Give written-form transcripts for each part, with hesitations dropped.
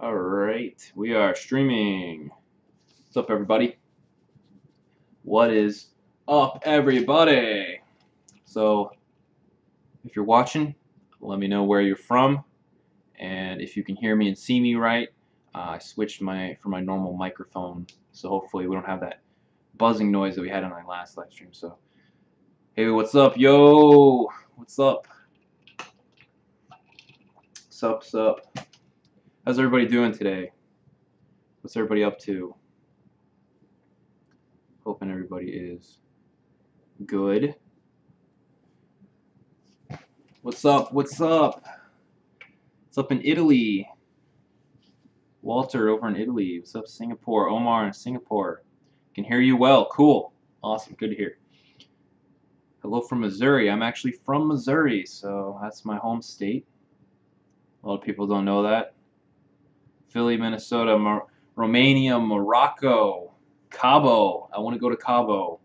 Alright, we are streaming. What's up, everybody? What is up, everybody? So, if you're watching, let me know where you're from, and if you can hear me and see me right. I switched for my normal microphone, so hopefully we don't have that buzzing noise that we had on my last live stream. So, hey, what's up, yo? What's up? What's up? How's everybody doing today? What's everybody up to? Hoping everybody is good. What's up? What's up? What's up in Italy? Walter over in Italy. What's up, Singapore? Omar in Singapore. Can hear you well. Cool. Awesome. Good to hear. Hello from Missouri. I'm actually from Missouri, so that's my home state. A lot of people don't know that. Philly, Minnesota, Romania, Morocco, Cabo. I want to go to Cabo.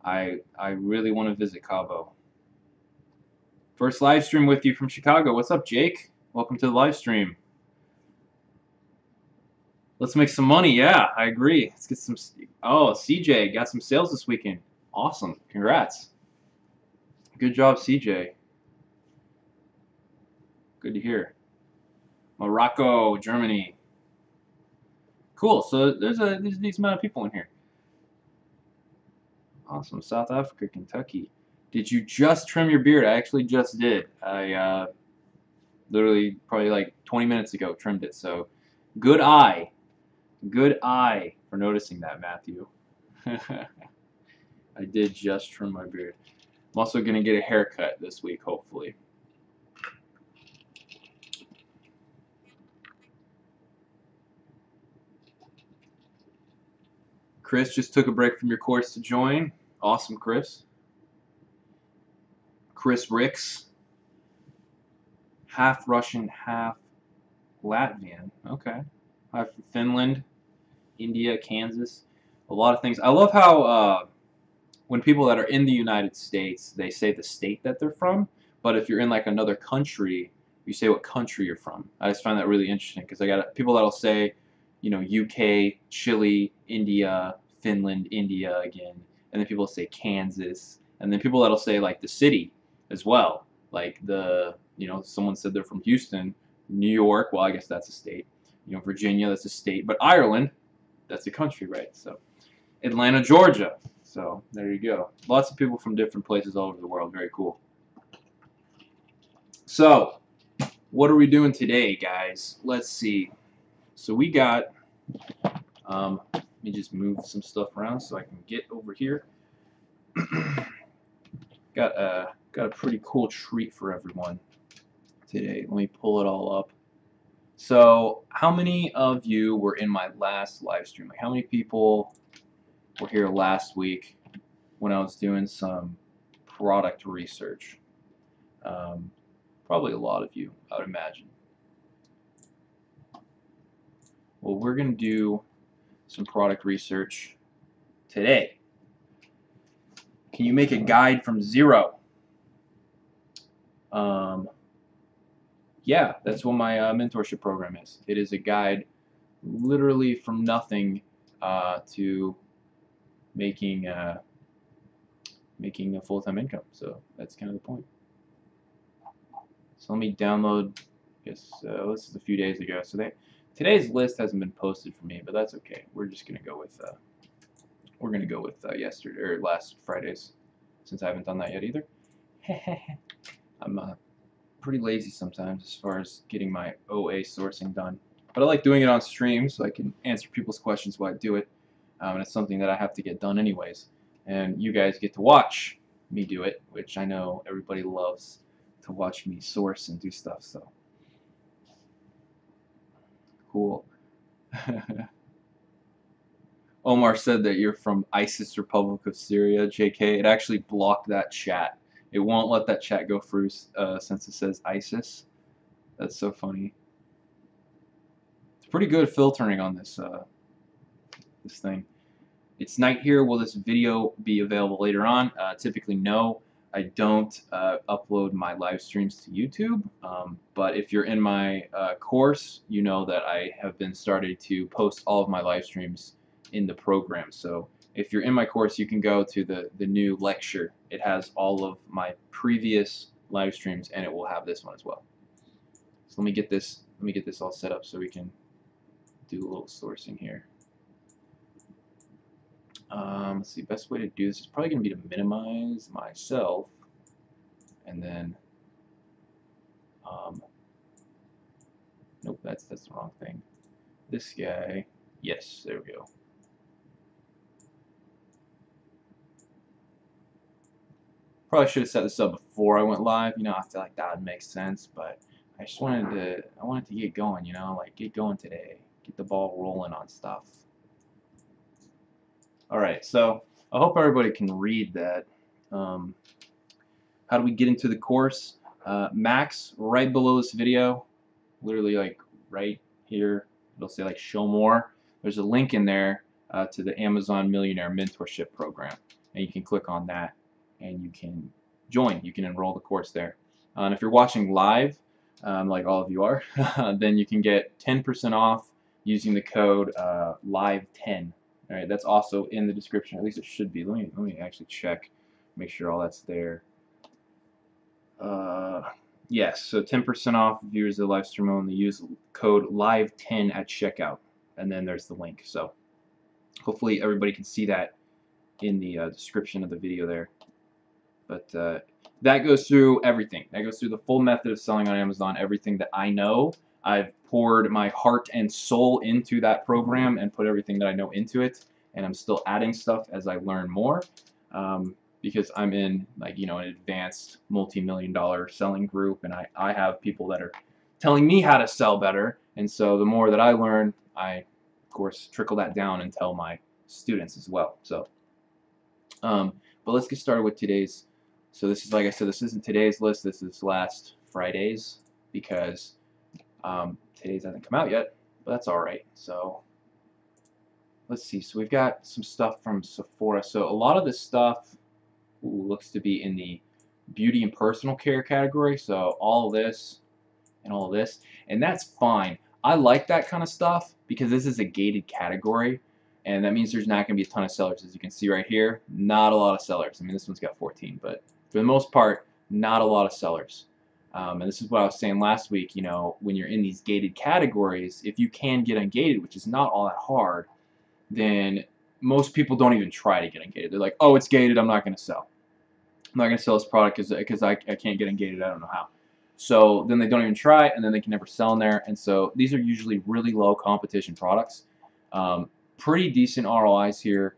I really want to visit Cabo. First live stream with you from Chicago. What's up, Jake? Welcome to the live stream. Let's make some money. Yeah, I agree. Let's get some. Oh, CJ got some sales this weekend. Awesome. Congrats. Good job, CJ. Good to hear. Morocco, Germany. Cool. So there's a decent amount of people in here. Awesome. South Africa, Kentucky. Did you just trim your beard? I actually just did. I literally probably like 20 minutes ago trimmed it. So good eye. Good eye for noticing that, Matthew. I did just trim my beard. I'm also going to get a haircut this week, hopefully. Chris just took a break from your course to join. Awesome, Chris. Chris Ricks. Half Russian, half Latvian. Okay. Half from Finland, India, Kansas. A lot of things. I love how when people that are in the United States, they say the state that they're from, but if you're in like another country, you say what country you're from. I just find that really interesting because I got people that'll say, you know, UK, Chile, India, Finland, India again, and then people say Kansas, and then people that'll say like the city as well, like someone said they're from Houston, New York. Well, I guess that's a state. You know, Virginia, that's a state, but Ireland, that's a country, right? So, Atlanta, Georgia. So there you go. Lots of people from different places all over the world. Very cool. So, what are we doing today, guys? Let's see. So we got. Let me just move some stuff around so I can get over here. got a pretty cool treat for everyone today. Let me pull it all up. So, how many of you were in my last live stream? Like, how many people were here last week when I was doing some product research? Probably a lot of you, I would imagine. Well, we're going to do some product research today. Can you make a guide from zero? Yeah, that's what my mentorship program is. It is a guide literally from nothing to making a full-time income. So that's kind of the point. So let me download. This is a few days ago. So today's list hasn't been posted for me, but that's okay. We're just gonna go with yesterday or last Friday's, since I haven't done that yet either. I'm pretty lazy sometimes as far as getting my OA sourcing done, but I like doing it on stream so I can answer people's questions while I do it. And it's something that I have to get done anyways, and you guys get to watch me do it, which I know everybody loves to watch me source and do stuff. So cool. Omar said that you're from ISIS Republic of Syria. JK, it actually blocked that chat. It won't let that chat go through since it says ISIS. That's so funny. It's pretty good filtering on this this thing. It's night here. Will this video be available later on? Typically no. I don't upload my live streams to YouTube, but if you're in my course, you know that I have been started to post all of my live streams in the program. So if you're in my course, you can go to the new lecture. It has all of my previous live streams, and it will have this one as well. So let me get this all set up so we can do a little sourcing here. Let's see, best way to do this is probably going to be to minimize myself, and then nope, that's the wrong thing. This guy, yes, there we go. Probably should have set this up before I went live. You know, I feel like that would make sense, but I just wanted to get going. You know, like get going today, get the ball rolling on stuff. All right, so I hope everybody can read that. How do we get into the course? Max, right below this video, literally like right here, it'll say like show more. There's a link in there to the Amazon Millionaire Mentorship Program, and you can click on that and you can join. You can enroll the course there. And if you're watching live, like all of you are, then you can get 10% off using the code LIVE10. All right, that's also in the description. At least it should be. Let me actually check, make sure all that's there. Yes, so 10% off viewers of the live stream only. Use code LIVE10 at checkout, and then there's the link. So hopefully everybody can see that in the description of the video there. But that goes through everything. That goes through the full method of selling on Amazon, everything that I know. I've poured my heart and soul into that program and put everything that I know into it, and I'm still adding stuff as I learn more. Because I'm in like an advanced multi-million-dollar selling group, and I have people that are telling me how to sell better, and so the more that I learn, I of course trickle that down and tell my students as well. So but let's get started with today's. So this is, like I said, this isn't today's list, this is last Friday's, because today's hasn't come out yet, but that's alright. So let's see, so we've got some stuff from Sephora. So a lot of this stuff looks to be in the beauty and personal care category, so all this and all this, and that's fine. I like that kind of stuff because this is a gated category, and that means there's not going to be a ton of sellers. As you can see right here, not a lot of sellers. I mean, this one's got 14, but for the most part, not a lot of sellers. And this is what I was saying last week, you know, when you're in these gated categories, if you can get ungated, which is not all that hard, then most people don't even try to get ungated. They're like, oh, it's gated, I'm not going to sell. I'm not going to sell this product because I can't get ungated, I don't know how. So then they don't even try, and then they can never sell in there. And so these are usually really low competition products. Pretty decent ROIs here.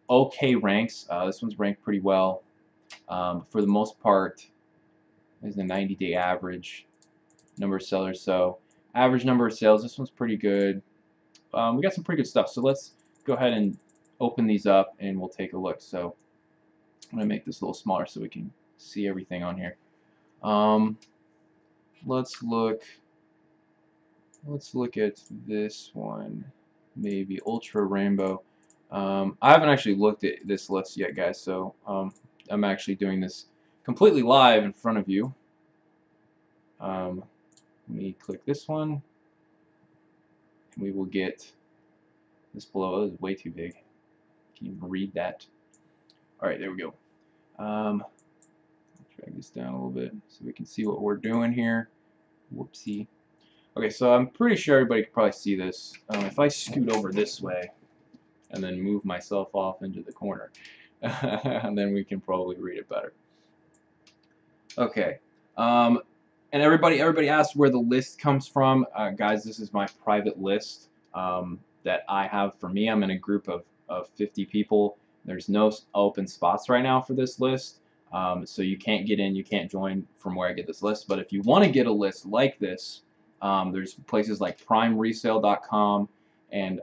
Okay ranks. This one's ranked pretty well. For the most part, there's the 90-day average number of sellers. So average number of sales, this one's pretty good. We got some pretty good stuff. So let's go ahead and open these up, and we'll take a look. So I'm going to make this a little smaller so we can see everything on here. Let's look at this one, maybe Ultra Rainbow. I haven't actually looked at this list yet, guys, so I'm actually doing this completely live in front of you. Let me click this one, and we will get this below. Oh, this is way too big. Can you read that? All right, there we go. Drag this down a little bit so we can see what we're doing here. Whoopsie. Okay, so I'm pretty sure everybody can probably see this. If I scoot over this way and then move myself off into the corner, and then we can probably read it better. Okay, and everybody asked where the list comes from. Guys, this is my private list that I have for me. I'm in a group of 50 people. There's no open spots right now for this list. So you can't get in, you can't join from where I get this list. But if you want to get a list like this, there's places like primeresale.com and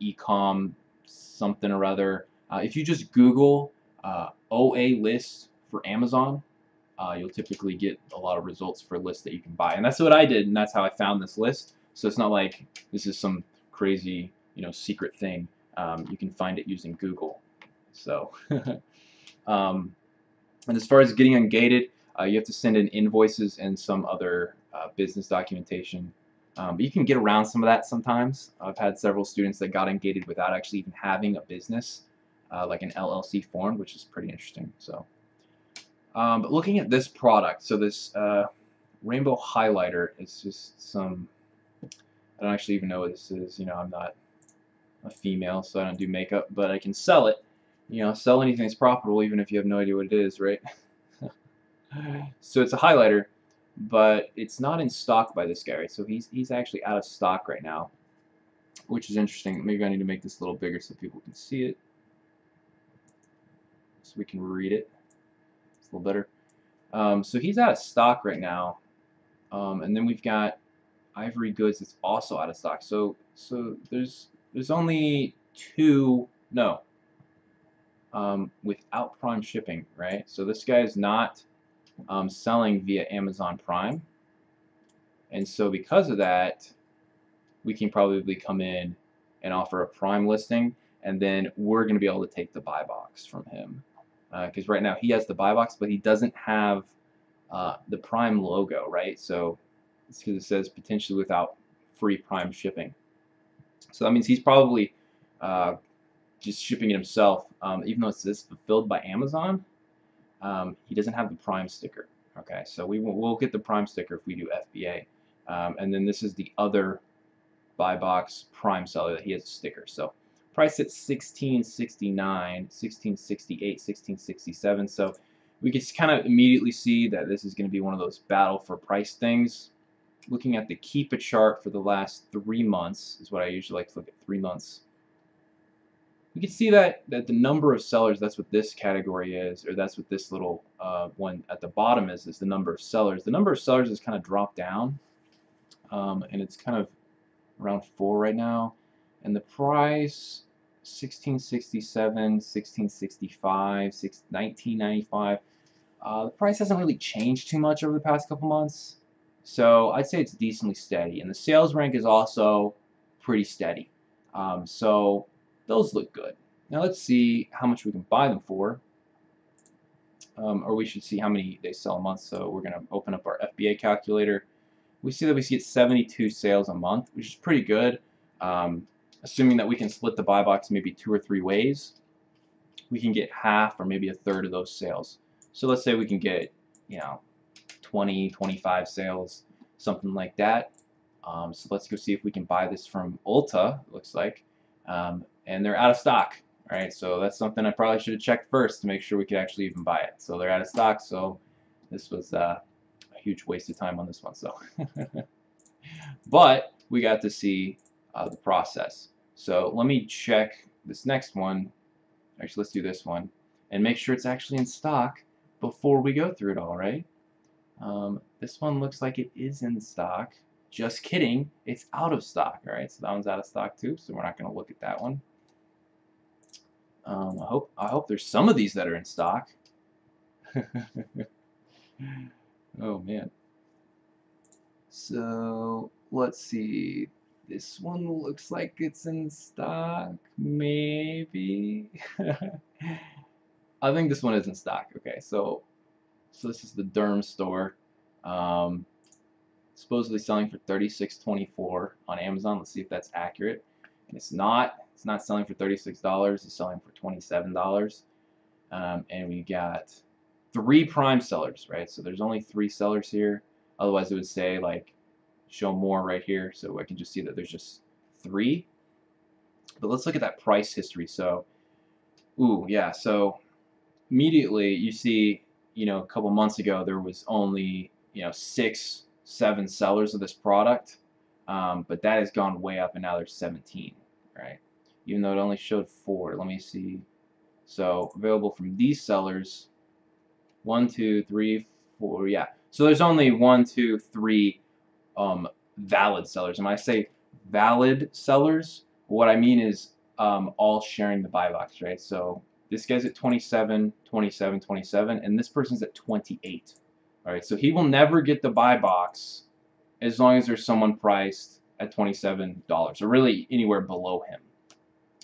ecom something or other. If you just Google OA list for Amazon, you'll typically get a lot of results for lists that you can buy. And that's what I did, and that's how I found this list. So it's not like this is some crazy secret thing. You can find it using Google. So And as far as getting ungated, you have to send in invoices and some other business documentation. But you can get around some of that sometimes. I've had several students that got ungated without actually even having a business, like an LLC form, which is pretty interesting. So, but looking at this product, so this rainbow highlighter is just some, I don't actually even know what this is. You know, I'm not a female, so I don't do makeup, but I can sell it. You know, sell anything that's profitable, even if you have no idea what it is, right? So it's a highlighter, but it's not in stock by this guy, right? So he's actually out of stock right now, which is interesting. Maybe I need to make this a little bigger so people can see it, so we can read it. It's a little better. So he's out of stock right now, and then we've got Ivory Goods that's also out of stock. So there's only two, no, without Prime shipping, right? So this guy is not selling via Amazon Prime, and so because of that, we can probably come in and offer a Prime listing, and then we're going to be able to take the buy box from him, because right now he has the buy box, but he doesn't have the Prime logo, right? So it's because it says potentially without free Prime shipping. So that means he's probably just shipping it himself, even though it says fulfilled by Amazon. He doesn't have the Prime sticker. Okay, so we'll get the Prime sticker if we do FBA, and then this is the other buy box Prime seller that he has a sticker. So price at $16.69, $16.68, $16.67. So we can kind of immediately see that this is going to be one of those battle for price things. Looking at the Keepa chart for the last 3 months is what I usually like to look at. 3 months. We can see that the number of sellers, that's what this category is, or that's what this little one at the bottom is the number of sellers. The number of sellers has kind of dropped down, and it's kind of around 4 right now. And the price, 1667, 1665, 1995. The price hasn't really changed too much over the past couple months, so I'd say it's decently steady. And the sales rank is also pretty steady. So those look good. Now let's see how much we can buy them for, or we should see how many they sell a month. So we're going to open up our FBA calculator. We see that we get 72 sales a month, which is pretty good. Assuming that we can split the buy box maybe 2 or 3 ways, we can get half or maybe a third of those sales. So let's say we can get, 20, 25 sales, something like that. So let's go see if we can buy this from Ulta, it looks like. And they're out of stock. All right, so that's something I probably should have checked first to make sure we could actually even buy it. So they're out of stock, so this was a huge waste of time on this one. So, but we got to see the process. So let me check this next one. Actually, let's do this one and make sure it's actually in stock before we go through it all, right? This one looks like it is in stock. Just kidding, it's out of stock. All right, so that one's out of stock too, so we're not going to look at that one. I hope there's some of these that are in stock. Oh man. So let's see. This one looks like it's in stock, maybe. I think this one is in stock. Okay, so this is the Derm store. Supposedly selling for $36.24 on Amazon. Let's see if that's accurate. And it's not. It's not selling for $36. It's selling for $27. And we got 3 Prime sellers, right? So there's only 3 sellers here. Otherwise, it would say like show more right here. So I can just see that there's just 3. But let's look at that price history. So, ooh, yeah. So immediately you see, a couple months ago there was only 6, 7 sellers of this product, but that has gone way up, and now there's 17, right? Even though it only showed 4. Let me see. So available from these sellers, 1, 2, 3, 4. Yeah. So there's only 1, 2, 3 valid sellers. And when I say valid sellers, what I mean is all sharing the buy box, right? So this guy's at 27, 27, 27, and this person's at 28. All right, so he will never get the buy box as long as there's someone priced at $27, or really anywhere below him.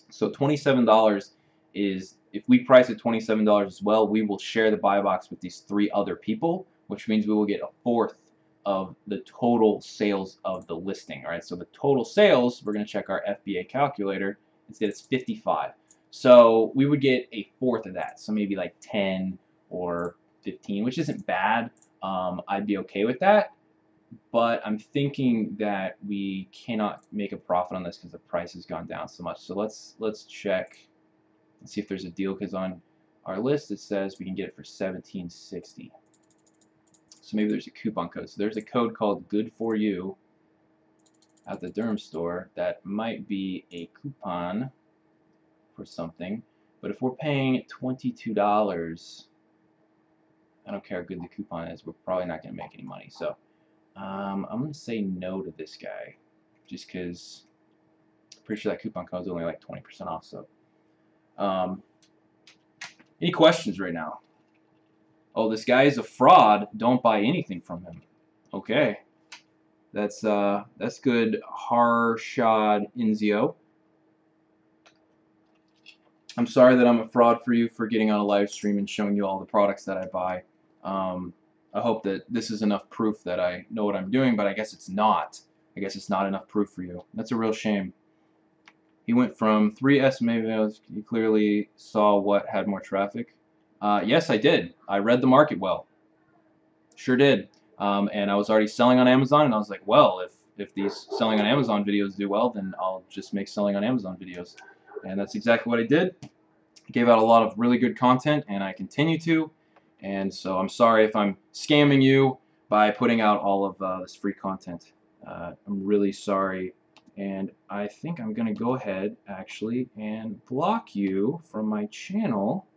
So $27 is if we price at $27 as well, we will share the buy box with these 3 other people, which means we will get a fourth of the total sales of the listing. All right, so the total sales, we're going to check our FBA calculator. Instead, it's 55. So we would get a fourth of that, so maybe like 10 or 15, which isn't bad. I'd be okay with that, but I'm thinking that we cannot make a profit on this because the price has gone down so much. So let's check and see if there's a deal, because on our list it says we can get it for $17.60. So maybe there's a coupon code. So there's a code called Good For You at the Derm store that might be a coupon for something. But if we're paying $22, I don't care how good the coupon is, we're probably not going to make any money. So I'm going to say no to this guy, just because I'm pretty sure that coupon code is only like 20% off. So any questions right now? Oh, this guy is a fraud. Don't buy anything from him. Okay, that's good. Harshad Inzio. I'm sorry that I'm a fraud for you for getting on a live stream and showing you all the products that I buy. I hope that this is enough proof that I know what I'm doing, but I guess it's not. I guess it's not enough proof for you. That's a real shame. He went from 3 estimated videos. You clearly saw what had more traffic. Yes, I did. I read the market well. Sure did. And I was already selling on Amazon, and I was like, well, if these selling on Amazon videos do well, then I'll just make selling on Amazon videos. And that's exactly what I did. I gave out a lot of really good content, and I continue to. And so I'm sorry if I'm scamming you by putting out all of this free content. I'm really sorry. And I think I'm going to go ahead, actually, and block you from my channel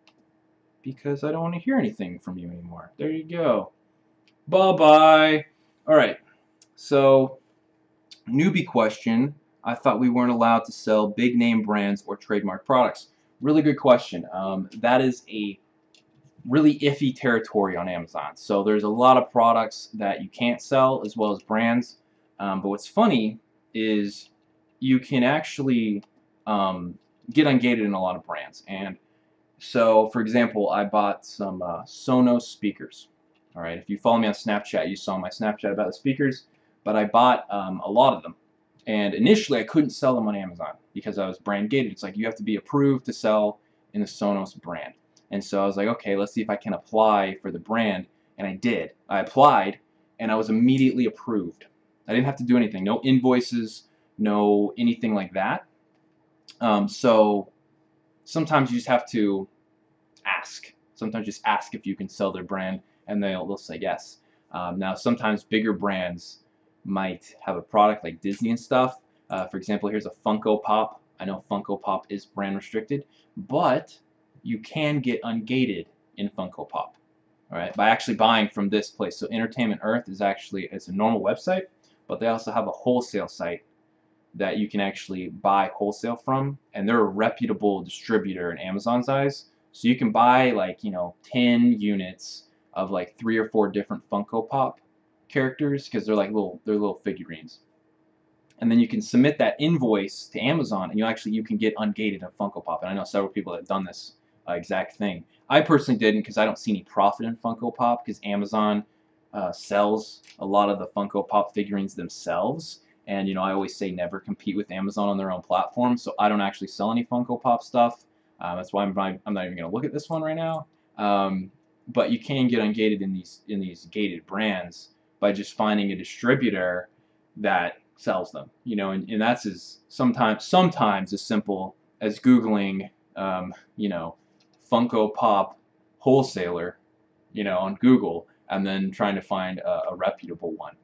because I don't want to hear anything from you anymore. There you go. Bye-bye. All right. So, newbie question. I thought we weren't allowed to sell big name brands or trademark products. Really good question. That is a really iffy territory on Amazon. So there's a lot of products that you can't sell as well as brands. But what's funny is you can actually get ungated in a lot of brands. And so, for example, I bought some Sonos speakers. All right, if you follow me on Snapchat, you saw my Snapchat about the speakers. But I bought a lot of them. And initially, I couldn't sell them on Amazon because I was brand gated. It's like you have to be approved to sell in the Sonos brand. And so I was like, okay, let's see if I can apply for the brand. And I did. I applied, and I was immediately approved. I didn't have to do anything. No invoices, no anything like that. So sometimes you just have to ask. Sometimes just ask if you can sell their brand, and they'll say yes. Now, sometimes bigger brands might have a product like Disney and stuff. For example, here's a Funko Pop. I know Funko Pop is brand restricted, but you can get ungated in Funko Pop, all right, by actually buying from this place. So Entertainment Earth is actually, it's a normal website, but they also have a wholesale site that you can actually buy wholesale from, and they're a reputable distributor in Amazon's eyes. So you can buy like 10 units of like 3 or 4 different Funko Pop characters because they're little figurines, and then you can submit that invoice to Amazon, and you can get ungated in Funko Pop. And I know several people that have done this exact thing. I personally didn't because I don't see any profit in Funko Pop because Amazon sells a lot of the Funko Pop figurines themselves, and I always say never compete with Amazon on their own platform. So I don't actually sell any Funko Pop stuff. That's why I'm not even going to look at this one right now. But you can get ungated in these gated brands by just finding a distributor that sells them, and that's sometimes as simple as Googling, Funko Pop wholesaler, on Google, and then trying to find a reputable one,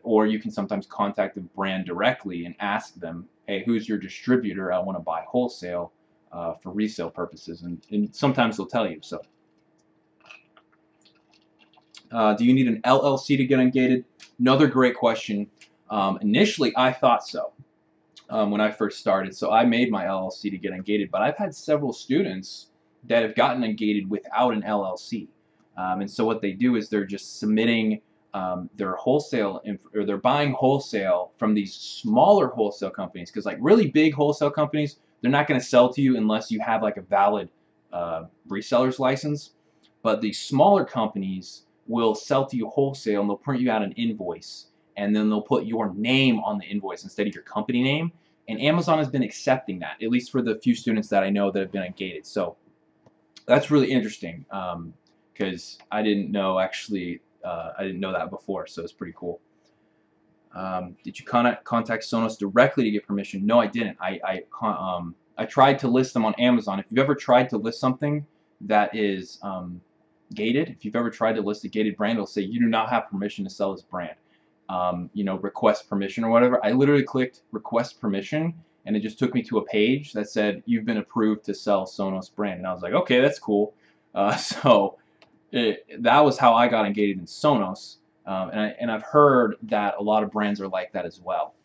or you can sometimes contact the brand directly and ask them, hey, who's your distributor? I want to buy wholesale for resale purposes, and sometimes they'll tell you. So. Do you need an LLC to get ungated? Another great question. Initially, I thought so when I first started. So I made my LLC to get ungated, but I've had several students that have gotten ungated without an LLC. And so what they do is they're just submitting their wholesale, or they're buying wholesale from these smaller wholesale companies, because like really big wholesale companies, they're not going to sell to you unless you have like a valid reseller's license. But the smaller companies will sell to you wholesale, and they'll print you out an invoice, and then they'll put your name on the invoice instead of your company name. And Amazon has been accepting that, at least for the few students that I know that have been ungated. So that's really interesting, because I didn't know actually. I didn't know that before, so it's pretty cool. Did you contact Sonos directly to get permission? No, I didn't. I tried to list them on Amazon. If you've ever tried to list something that is gated, if you've ever tried to list a gated brand, it'll say you do not have permission to sell this brand. You know, request permission or whatever. I literally clicked request permission, and it just took me to a page that said you've been approved to sell Sonos brand, and I was like, okay, that's cool. That was how I got engaged in Sonos, and I've heard that a lot of brands are like that as well.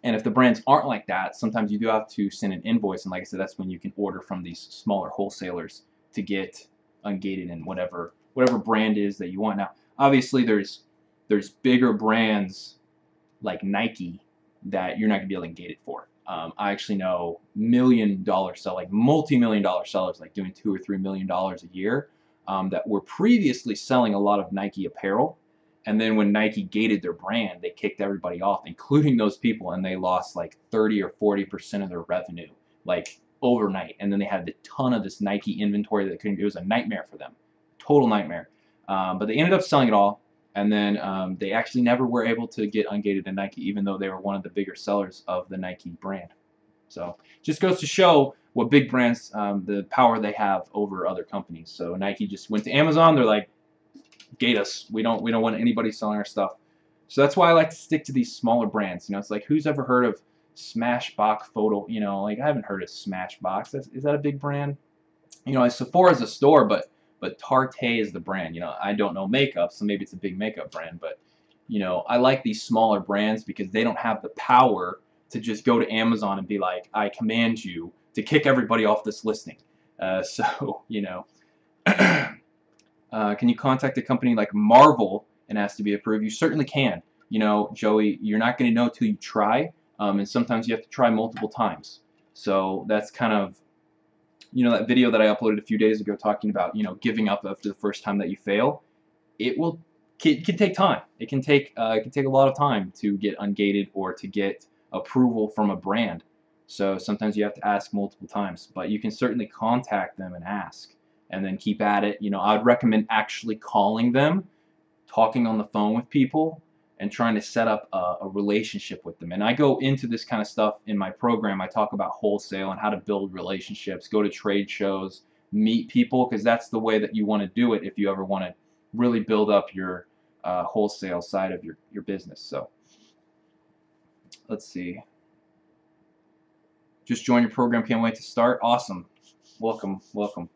And if the brands aren't like that, sometimes you do have to send an invoice, and like I said, that's when you can order from these smaller wholesalers to get ungated in whatever brand is that you want. Now, obviously, there's bigger brands like Nike that you're not gonna be able to engage it for. I actually know million-dollar like multi-million-dollar sellers, like doing $2 or $3 million a year, that were previously selling a lot of Nike apparel, and then when Nike gated their brand, they kicked everybody off, including those people, and they lost like 30 or 40% of their revenue, like overnight. And then they had a ton of this Nike inventory that couldn't. It was a nightmare for them, total nightmare. But they ended up selling it all, and then they actually never were able to get ungated in Nike, even though they were one of the bigger sellers of the Nike brand. So just goes to show what big brands, the power they have over other companies. So Nike just went to Amazon. They're like, gate us. We don't want anybody selling our stuff. So that's why I like to stick to these smaller brands. You know, it's like, who's ever heard of Smashbox Photo? You know, like I haven't heard of Smashbox. Is that a big brand? You know, Sephora is a store, but Tarte is the brand. You know, I don't know makeup, so maybe it's a big makeup brand. But you know, I like these smaller brands because they don't have the power to just go to Amazon and be like, I command you to kick everybody off this listing. So you know. Can you contact a company like Marvel and ask to be approved? You certainly can. You know, Joey, you're not going to know till you try, and sometimes you have to try multiple times. So that's kind of, you know, that video that I uploaded a few days ago talking about, you know, giving up after the first time that you fail. It can take time. It can take a lot of time to get ungated or to get approval from a brand. So sometimes you have to ask multiple times, but you can certainly contact them and ask, and then keep at it. You know, I'd recommend actually calling them, talking on the phone with people, and trying to set up a relationship with them. And I go into this kind of stuff in my program. I talk about wholesale and how to build relationships, go to trade shows, meet people, because that's the way that you want to do it if you ever want to really build up your wholesale side of your business. So let's see. Just join your program. Can't wait to start. Awesome. Welcome. Welcome.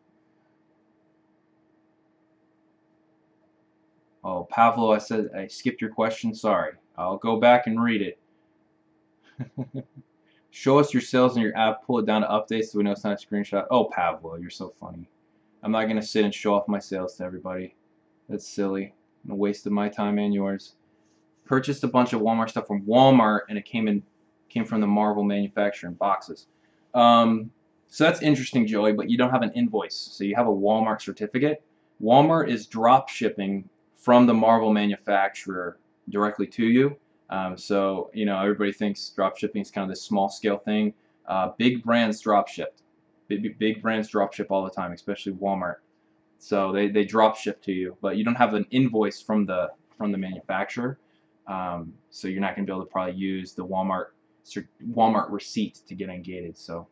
Oh, Pavlo, I said I skipped your question. Sorry. I'll go back and read it. Show us your sales in your app. Pull it down to updates so we know it's not a screenshot. Oh, Pavlo, you're so funny. I'm not going to sit and show off my sales to everybody. That's silly. A waste of my time and yours. Purchased a bunch of Walmart stuff from Walmart, and it came from the Marvel manufacturer in boxes. So that's interesting, Joey, but you don't have an invoice. So you have a Walmart certificate. Walmart is drop shipping from the Marvel manufacturer directly to you. So, you know, everybody thinks drop shipping is kind of this small scale thing. Big brands drop shipped. Big brands drop ship all the time, especially Walmart. So they drop ship to you, but you don't have an invoice from the manufacturer. So you're not going to be able to probably use the Walmart receipt to get ungated. So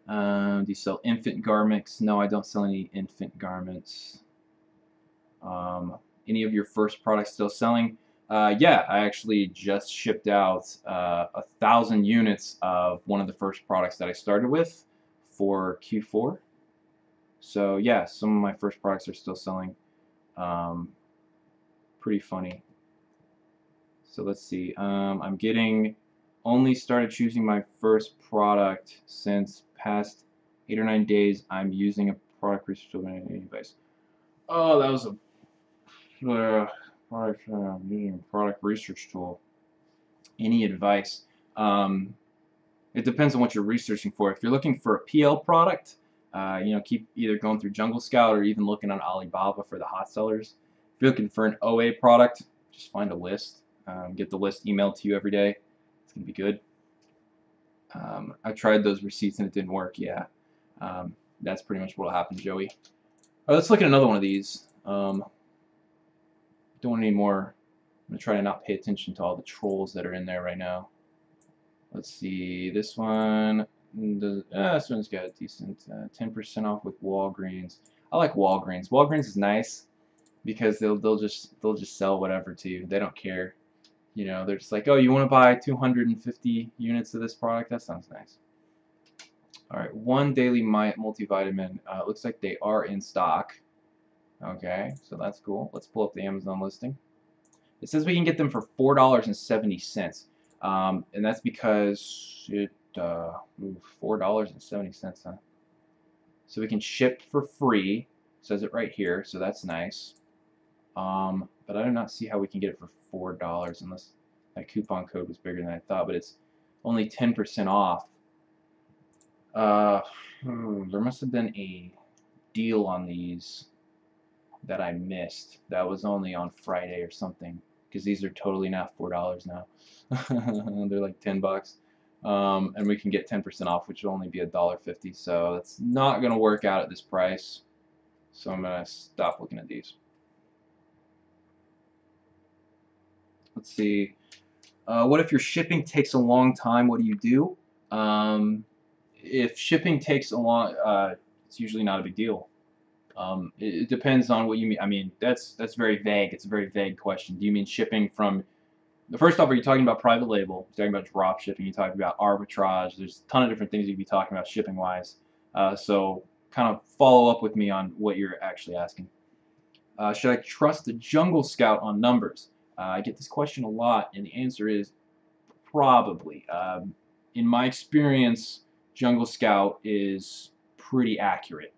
do you sell infant garments? No, I don't sell any infant garments. Any of your first products still selling? Yeah, I actually just shipped out 1,000 units of one of the first products that I started with for Q4. So yeah, some of my first products are still selling. Pretty funny. So let's see. I'm getting only started choosing my first product since past 8 or 9 days. I'm using a product research tool. Anyways. Oh, that was a I'm using a product research tool. Any advice? It depends on what you're researching for. If you're looking for a PL product, You know, keep either going through Jungle Scout or even looking on Alibaba for the hot sellers. If you're looking for an OA product, just find a list. Get the list emailed to you every day. It's gonna be good. I tried those receipts and it didn't work. Yeah, that's pretty much what'll happen, Joey. All right, let's look at another one of these. Don't want any more. I'm gonna try to not pay attention to all the trolls that are in there right now. Let's see, this one. This one's got a decent 10% off with Walgreens. I like Walgreens. Walgreens is nice because they'll just sell whatever to you. They don't care. You know, they're just like, oh, you want to buy 250 units of this product? That sounds nice. All right, one daily multivitamin. Looks like they are in stock. Okay, so that's cool. Let's pull up the Amazon listing. It says we can get them for $4.70, and that's because it $4.70, huh? So we can ship for free. It says it right here, so that's nice. But I do not see how we can get it for $4 unless that coupon code was bigger than I thought. But it's only 10% off. There must have been a deal on these that I missed. That was only on Friday or something, because these are totally not $4 now. They're like $10. And we can get 10% off, which will only be $1.50. So it's not going to work out at this price. So I'm going to stop looking at these. Let's see. What if your shipping takes a long time? What do you do? If shipping takes a long, it's usually not a big deal. It depends on what you mean. I mean, that's very vague. It's a very vague question. Do you mean shipping from? First off, are you talking about private label? You're talking about drop shipping? You're talking about arbitrage? There's a ton of different things you could be talking about shipping wise. So kind of follow up with me on what you're actually asking. Should I trust the Jungle Scout on numbers? I get this question a lot, and the answer is probably. In my experience, Jungle Scout is pretty accurate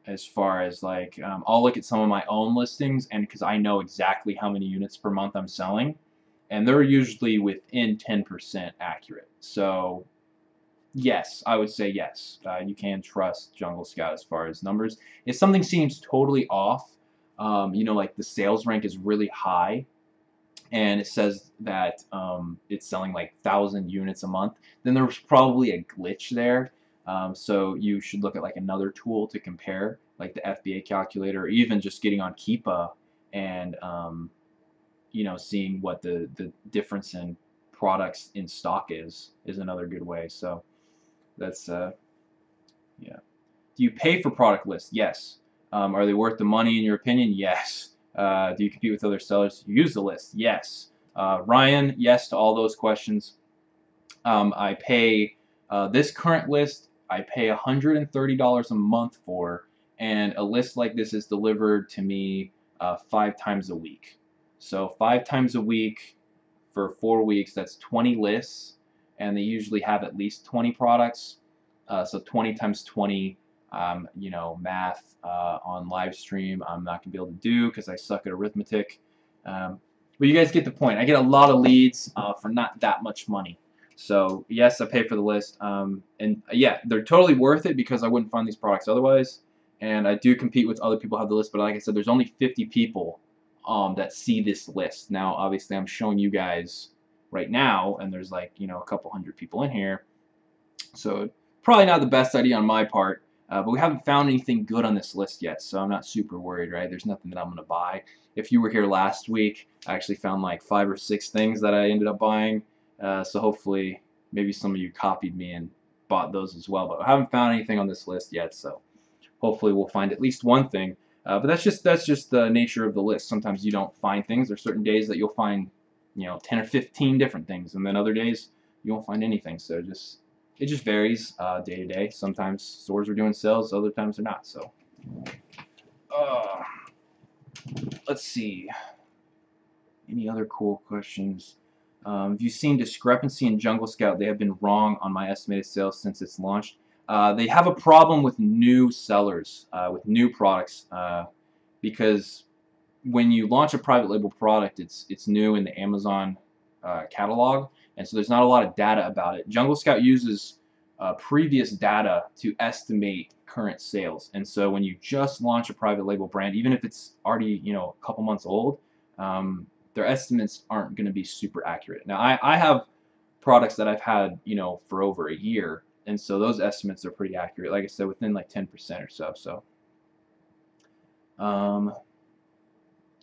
as far as like I'll look at some of my own listings, and because I know exactly how many units per month I'm selling, and they're usually within 10% accurate. So yes, I would say yes. You can trust Jungle Scout as far as numbers. If something seems totally off, you know, like the sales rank is really high, and it says that it's selling like 1,000 units a month, then there's probably a glitch there. So you should look at like another tool to compare, like the FBA calculator, or even just getting on Keepa and you know, seeing what the difference in products in stock is another good way. So that's yeah. Do you pay for product lists? Yes. Are they worth the money in your opinion? Yes. Do you compete with other sellers? You use the list? Yes. Ryan, yes to all those questions. I pay this current list, I pay $130 a month for, and a list like this is delivered to me 5 times a week. So 5 times a week for 4 weeks, that's 20 lists, and they usually have at least 20 products. So 20 times 20, you know, math on live stream, I'm not going to be able to do because I suck at arithmetic. But you guys get the point. I get a lot of leads for not that much money. So yes, I pay for the list. And yeah, they're totally worth it because I wouldn't find these products otherwise. And I do compete with other people who have the list, but like I said, there's only 50 people that see this list. Now, obviously, I'm showing you guys right now, and there's like, you know, a couple hundred people in here. So probably not the best idea on my part, but we haven't found anything good on this list yet, so I'm not super worried, right? There's nothing that I'm going to buy. If you were here last week, I actually found like 5 or 6 things that I ended up buying, so hopefully maybe some of you copied me and bought those as well, but I haven't found anything on this list yet, so hopefully we'll find at least one thing. But that's just the nature of the list. Sometimes you don't find things. There's certain days that you'll find, you know, 10 or 15 different things, and then other days you won't find anything. So it just varies day to day. Sometimes stores are doing sales, other times they're not. So let's see. Any other cool questions? Have you seen discrepancy in Jungle Scout? They have been wrong on my estimated sales since it's launched. They have a problem with new sellers, with new products, because when you launch a private label product, it's new in the Amazon catalog, and so there's not a lot of data about it. Jungle Scout uses previous data to estimate current sales. And so when you just launch a private label brand, even if it's already, you know, a couple months old, their estimates aren't going to be super accurate. Now, I have products that I've had, you know, for over a year, and so those estimates are pretty accurate. Like I said, within like 10% or so. So, um,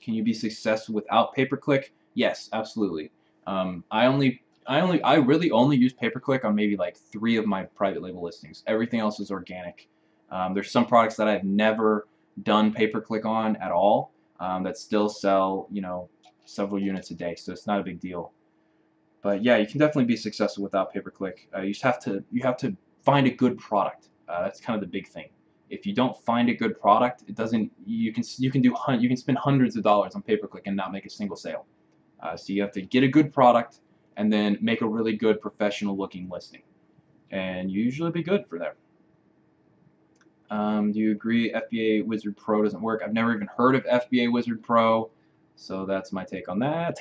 can you be successful without pay-per-click? Yes, absolutely. I really only use pay-per-click on maybe like 3 of my private label listings. Everything else is organic. There's some products that I've never done pay-per-click on at all, that still sell, you know, several units a day, so it's not a big deal. But yeah, you can definitely be successful without pay-per-click. You have to find a good product. That's kind of the big thing. If you don't find a good product, it doesn't. You can spend hundreds of dollars on pay-per-click and not make a single sale. So you have to get a good product and then make a really good professional-looking listing, and you usually be good for that. Do you agree FBA Wizard Pro doesn't work? I've never even heard of FBA Wizard Pro, so that's my take on that.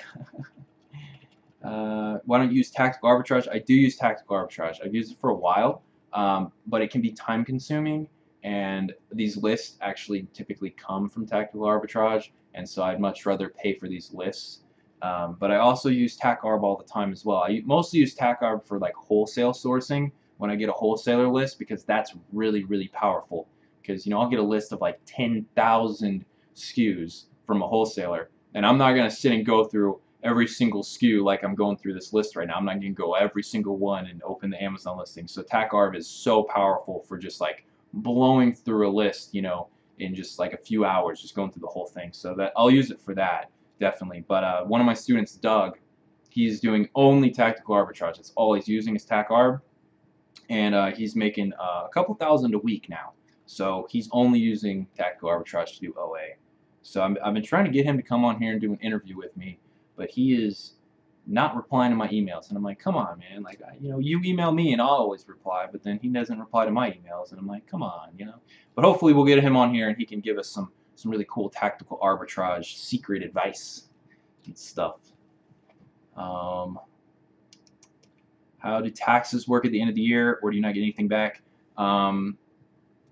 Why don't you use tactical arbitrage? I do use tactical arbitrage. I've used it for a while, but it can be time consuming, and these lists actually typically come from tactical arbitrage, and so I'd much rather pay for these lists. But I also use TAC-ARB all the time as well. I mostly use TAC-ARB for like wholesale sourcing when I get a wholesaler list, because that's really, really powerful. Because, you know, I'll get a list of like 10,000 SKUs from a wholesaler, and I'm not going to sit and go through every single SKU like I'm going through this list right now. I'm not going to go every single one and open the Amazon listing. So TAC-ARB is so powerful for just like blowing through a list, you know, in just like a few hours, just going through the whole thing. So that I'll use it for that, definitely. But one of my students, Doug, he's doing only tactical arbitrage. That's all he's using is TAC-ARB, and he's making a couple thousand a week now. So he's only using tactical arbitrage to do OA. So I've been trying to get him to come on here and do an interview with me, but he is not replying to my emails, and I'm like, come on, man, like, you know, you email me and I'll always reply, but then he doesn't reply to my emails, and I'm like, come on, you know. But hopefully we'll get him on here and he can give us some really cool tactical arbitrage secret advice and stuff. How do taxes work at the end of the year, or do you not get anything back? I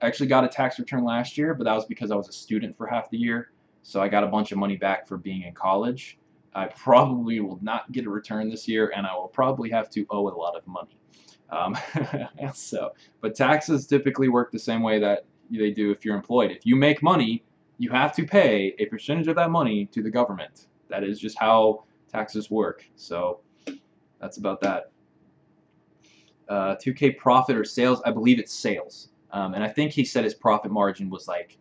actually got a tax return last year, but that was because I was a student for half the year, so I got a bunch of money back for being in college. I probably will not get a return this year, and I will probably have to owe a lot of money. But taxes typically work the same way that they do if you're employed. If you make money, you have to pay a percentage of that money to the government. That is just how taxes work. So that's about that. 2K profit or sales? I believe it's sales. And I think he said his profit margin was like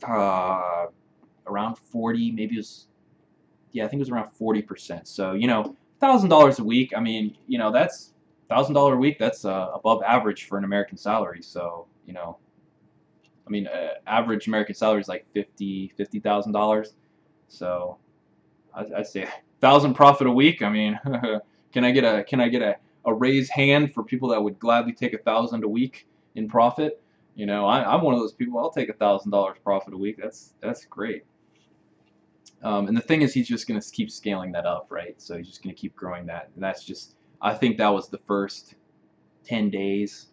around 40, maybe it was, yeah, I think it was around 40%. So, you know, $1,000 a week, I mean, you know, that's $1,000 a week, that's above average for an American salary. So, you know, I mean, average American salary is like $50,000. So I'd say 1,000 profit a week. I mean, can I get a raised hand for people that would gladly take 1,000 a week in profit? You know, I'm one of those people. I'll take $1,000 profit a week. That's great. And the thing is, he's just going to keep scaling that up, right? So he's just going to keep growing that. And that's just, I think that was the first 10 days.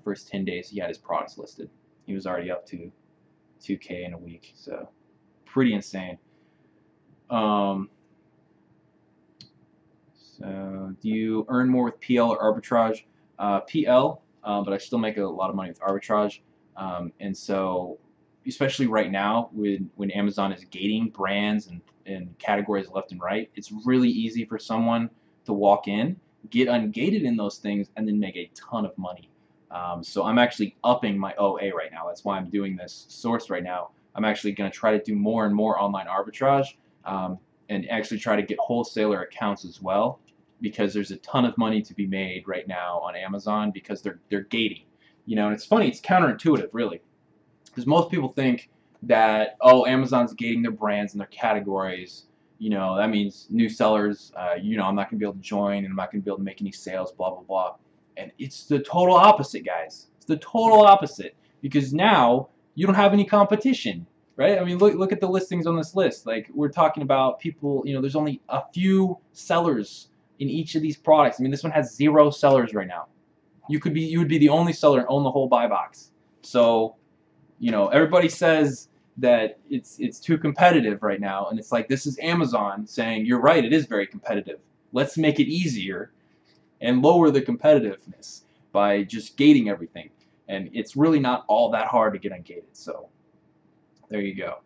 First 10 days he had his products listed. He was already up to 2K in a week. So pretty insane. So do you earn more with PL or arbitrage? PL, but I still make a lot of money with arbitrage. And so, especially right now, when Amazon is gating brands and categories left and right, it's really easy for someone to walk in, get ungated in those things, and then make a ton of money. So I'm actually upping my OA right now. That's why I'm doing this source right now. I'm actually going to try to do more and more online arbitrage, and actually try to get wholesaler accounts as well, because there's a ton of money to be made right now on Amazon because they're gating. You know, and it's funny, it's counterintuitive, really. Because most people think that, oh, Amazon's gating their brands and their categories. You know, that means new sellers, you know, I'm not going to be able to join, and I'm not going to be able to make any sales, blah, blah, blah. And it's the total opposite, guys. It's the total opposite. Because now you don't have any competition, right? I mean, look at the listings on this list. Like, we're talking about people, you know, there's only a few sellers in each of these products. I mean, this one has 0 sellers right now. you would be the only seller and own the whole buy box. So, you know, everybody says that it's too competitive right now, and it's like, this is Amazon saying, you're right, it is very competitive. Let's make it easier and lower the competitiveness by just gating everything. And it's really not all that hard to get ungated. So there you go.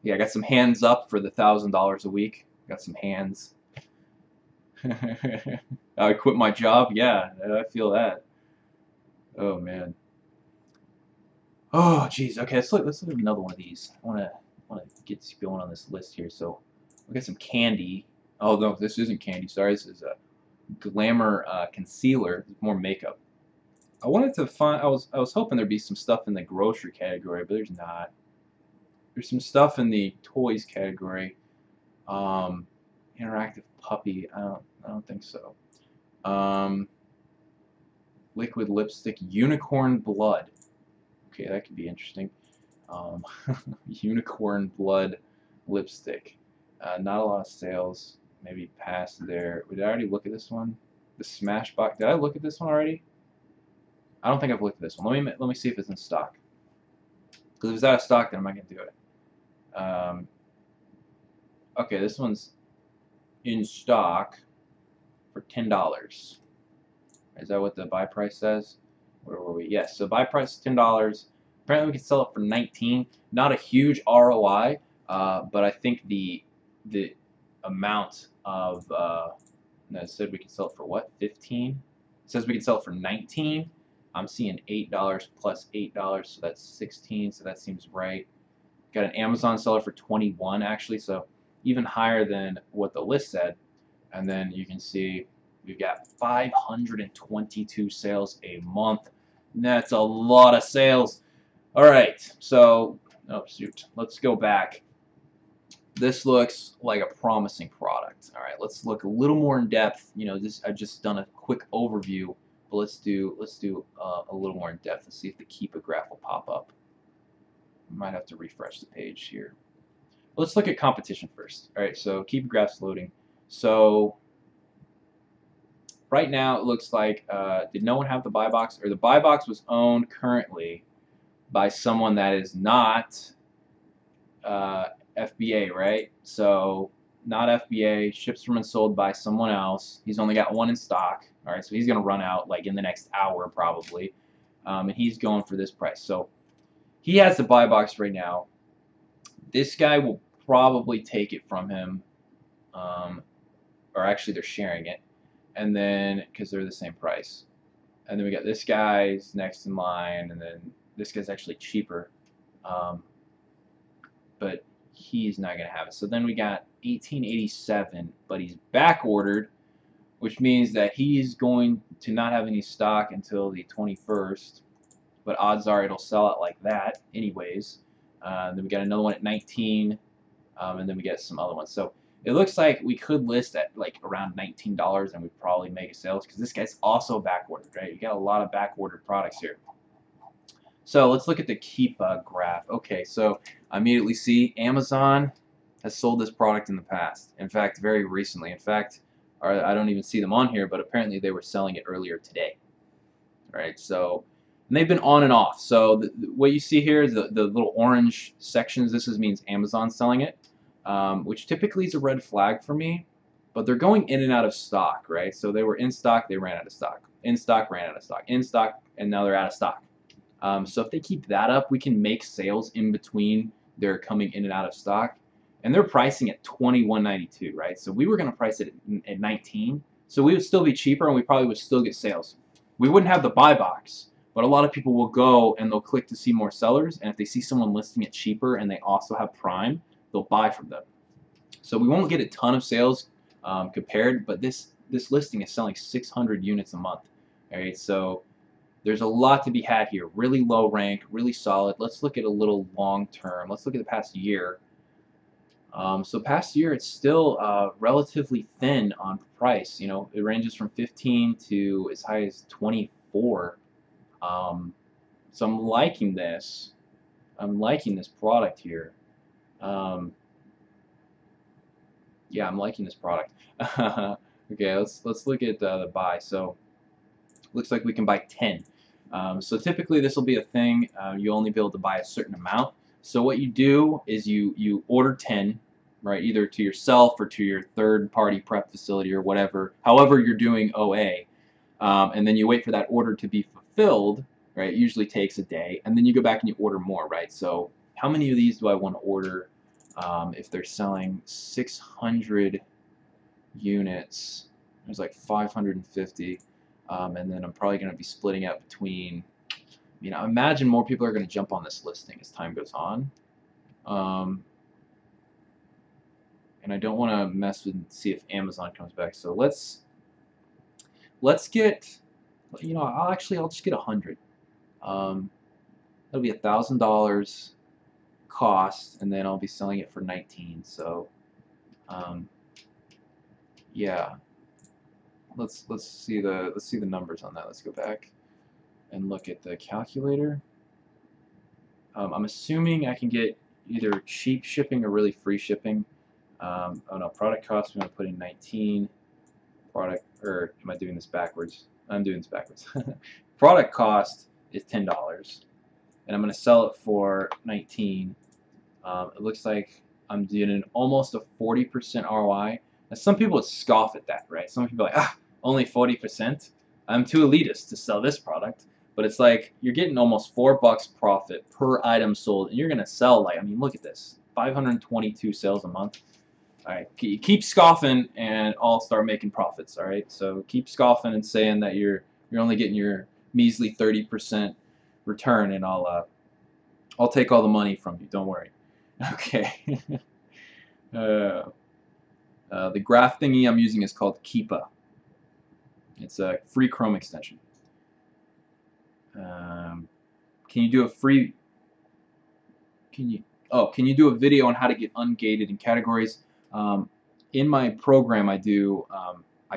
Yeah, I got some hands up for the $1,000 a week. Got some hands. I quit my job. Yeah, I feel that. Oh man. Oh geez. Okay, let's look at another one of these. I wanna get going on this list here. So we got some candy. Oh no, this isn't candy. Sorry, this is a glamour concealer. More makeup. I wanted to find. I was hoping there'd be some stuff in the grocery category, but there's not. There's some stuff in the toys category. Um, interactive puppy. I don't think so. Um, liquid lipstick. Unicorn blood. Okay, that could be interesting. Um, unicorn blood lipstick. Not a lot of sales. Maybe past there. Did I already look at this one? The Smashbox. Did I look at this one already? I don't think I've looked at this one. Let me see if it's in stock. Because if it's out of stock, then I'm not gonna do it. Okay, this one's in stock for $10. Is that what the buy price says? Where were we? Yes. So buy price is $10. Apparently, we can sell it for 19. Not a huge ROI, but I think the amount of no, it said we could sell it for what? 15. It says we can sell it for 19. I'm seeing $8 plus $8, so that's 16. So that seems right. Got an Amazon seller for 21 actually, so even higher than what the list said. And then you can see we've got 522 sales a month. That's a lot of sales. All right, so oh shoot, let's go back. This looks like a promising product. All right, let's look a little more in depth. You know, this I've just done a quick overview, but let's do a little more in depth and see if the Keepa graph will pop up. Might have to refresh the page here. Let's look at competition first. All right, so Keepa graph's loading. So right now it looks like did no one have the buy box, or the buy box was owned currently by someone that is not FBA, right? So not FBA, ships from and sold by someone else. He's only got one in stock. All right, so he's going to run out like in the next hour probably, and he's going for this price. So he has the buy box right now. This guy will probably take it from him, or actually they're sharing it, and then because they're the same price. And then we got this guy's next in line, and then this guy's actually cheaper, but he's not going to have it. So then we got 1887, but he's back ordered, which means that he's going to not have any stock until the 21st, but odds are it'll sell out like that anyways. Then we got another one at 19, and then we get some other ones. So it looks like we could list at like around $19 and we'd probably make a sales because this guy's also back ordered, right? You got a lot of back ordered products here. So let's look at the Keepa graph. Okay, so I immediately see Amazon has sold this product in the past. In fact, very recently. In fact, I don't even see them on here, but apparently they were selling it earlier today. All right, so and they've been on and off. So what you see here is the little orange sections. This means Amazon selling it, which typically is a red flag for me. But they're going in and out of stock, right? So they were in stock, they ran out of stock. In stock, ran out of stock. In stock, and now they're out of stock. So if they keep that up, we can make sales in between their coming in and out of stock. And they're pricing at $21.92, right? So we were going to price it at 19, so we would still be cheaper, and we probably would still get sales. We wouldn't have the buy box, but a lot of people will go and they'll click to see more sellers, and if they see someone listing it cheaper and they also have Prime, they'll buy from them. So we won't get a ton of sales compared, but this listing is selling 600 units a month. All right, so there's a lot to be had here. Really low rank, really solid. Let's look at a little long term. Let's look at the past year. So past year, it's still relatively thin on price. You know, it ranges from 15 to as high as 24. So I'm liking this. I'm liking this product here. Yeah, I'm liking this product. Okay, let's look at the buy. So looks like we can buy 10. So typically this will be a thing. You only be able to buy a certain amount. So what you do is you order 10, right? Either to yourself or to your third-party prep facility or whatever. However you're doing OA, and then you wait for that order to be fulfilled. Right? It usually takes a day, and then you go back and you order more. Right? So how many of these do I want to order? If they're selling 600 units, there's like 550. And then I'm probably going to be splitting out between, I imagine more people are going to jump on this listing as time goes on. And I don't want to mess with see if Amazon comes back. So let's get, I'll just get 100. That'll be $1,000 cost, and then I'll be selling it for 19. So, yeah. Let's see the numbers on that. Let's go back and look at the calculator. I'm assuming I can get either cheap shipping or really free shipping. Oh no, product cost, I'm going to put in 19. Product, or am I doing this backwards? I'm doing this backwards. Product cost is $10, and I'm going to sell it for 19. It looks like I'm doing almost a 40% ROI. Now, some people would scoff at that, right? Some people are like, only 40%? I'm too elitist to sell this product. But it's like you're getting almost $4 profit per item sold, and you're gonna sell like, look at this, 522 sales a month. All right, keep scoffing, and I'll start making profits. All right, so keep scoffing and saying that you're only getting your measly 30% return, and I'll take all the money from you. Don't worry. Okay. The graph thingy I'm using is called Keepa. It's a free Chrome extension. Can you do a free? Can you do a video on how to get ungated in categories? In my program, I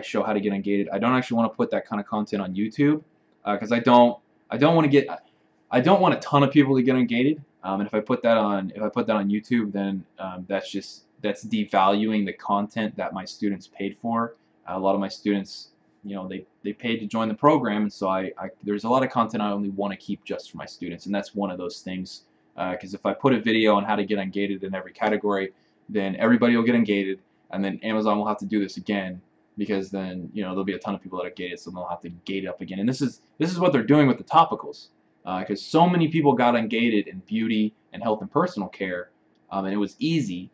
show how to get ungated. I don't actually want to put that kind of content on YouTube because I don't want a ton of people to get ungated. And if I put that on YouTube, then that's devaluing the content that my students paid for. A lot of my students, they paid to join the program, and so there's a lot of content I only want to keep just for my students, and that's one of those things. Because if I put a video on how to get ungated in every category, then everybody will get ungated, and then Amazon will have to do this again, because then there'll be a ton of people that are gated, so they'll have to gate up again. And this is what they're doing with the topicals, because so many people got ungated in beauty and health and personal care, and it was easy.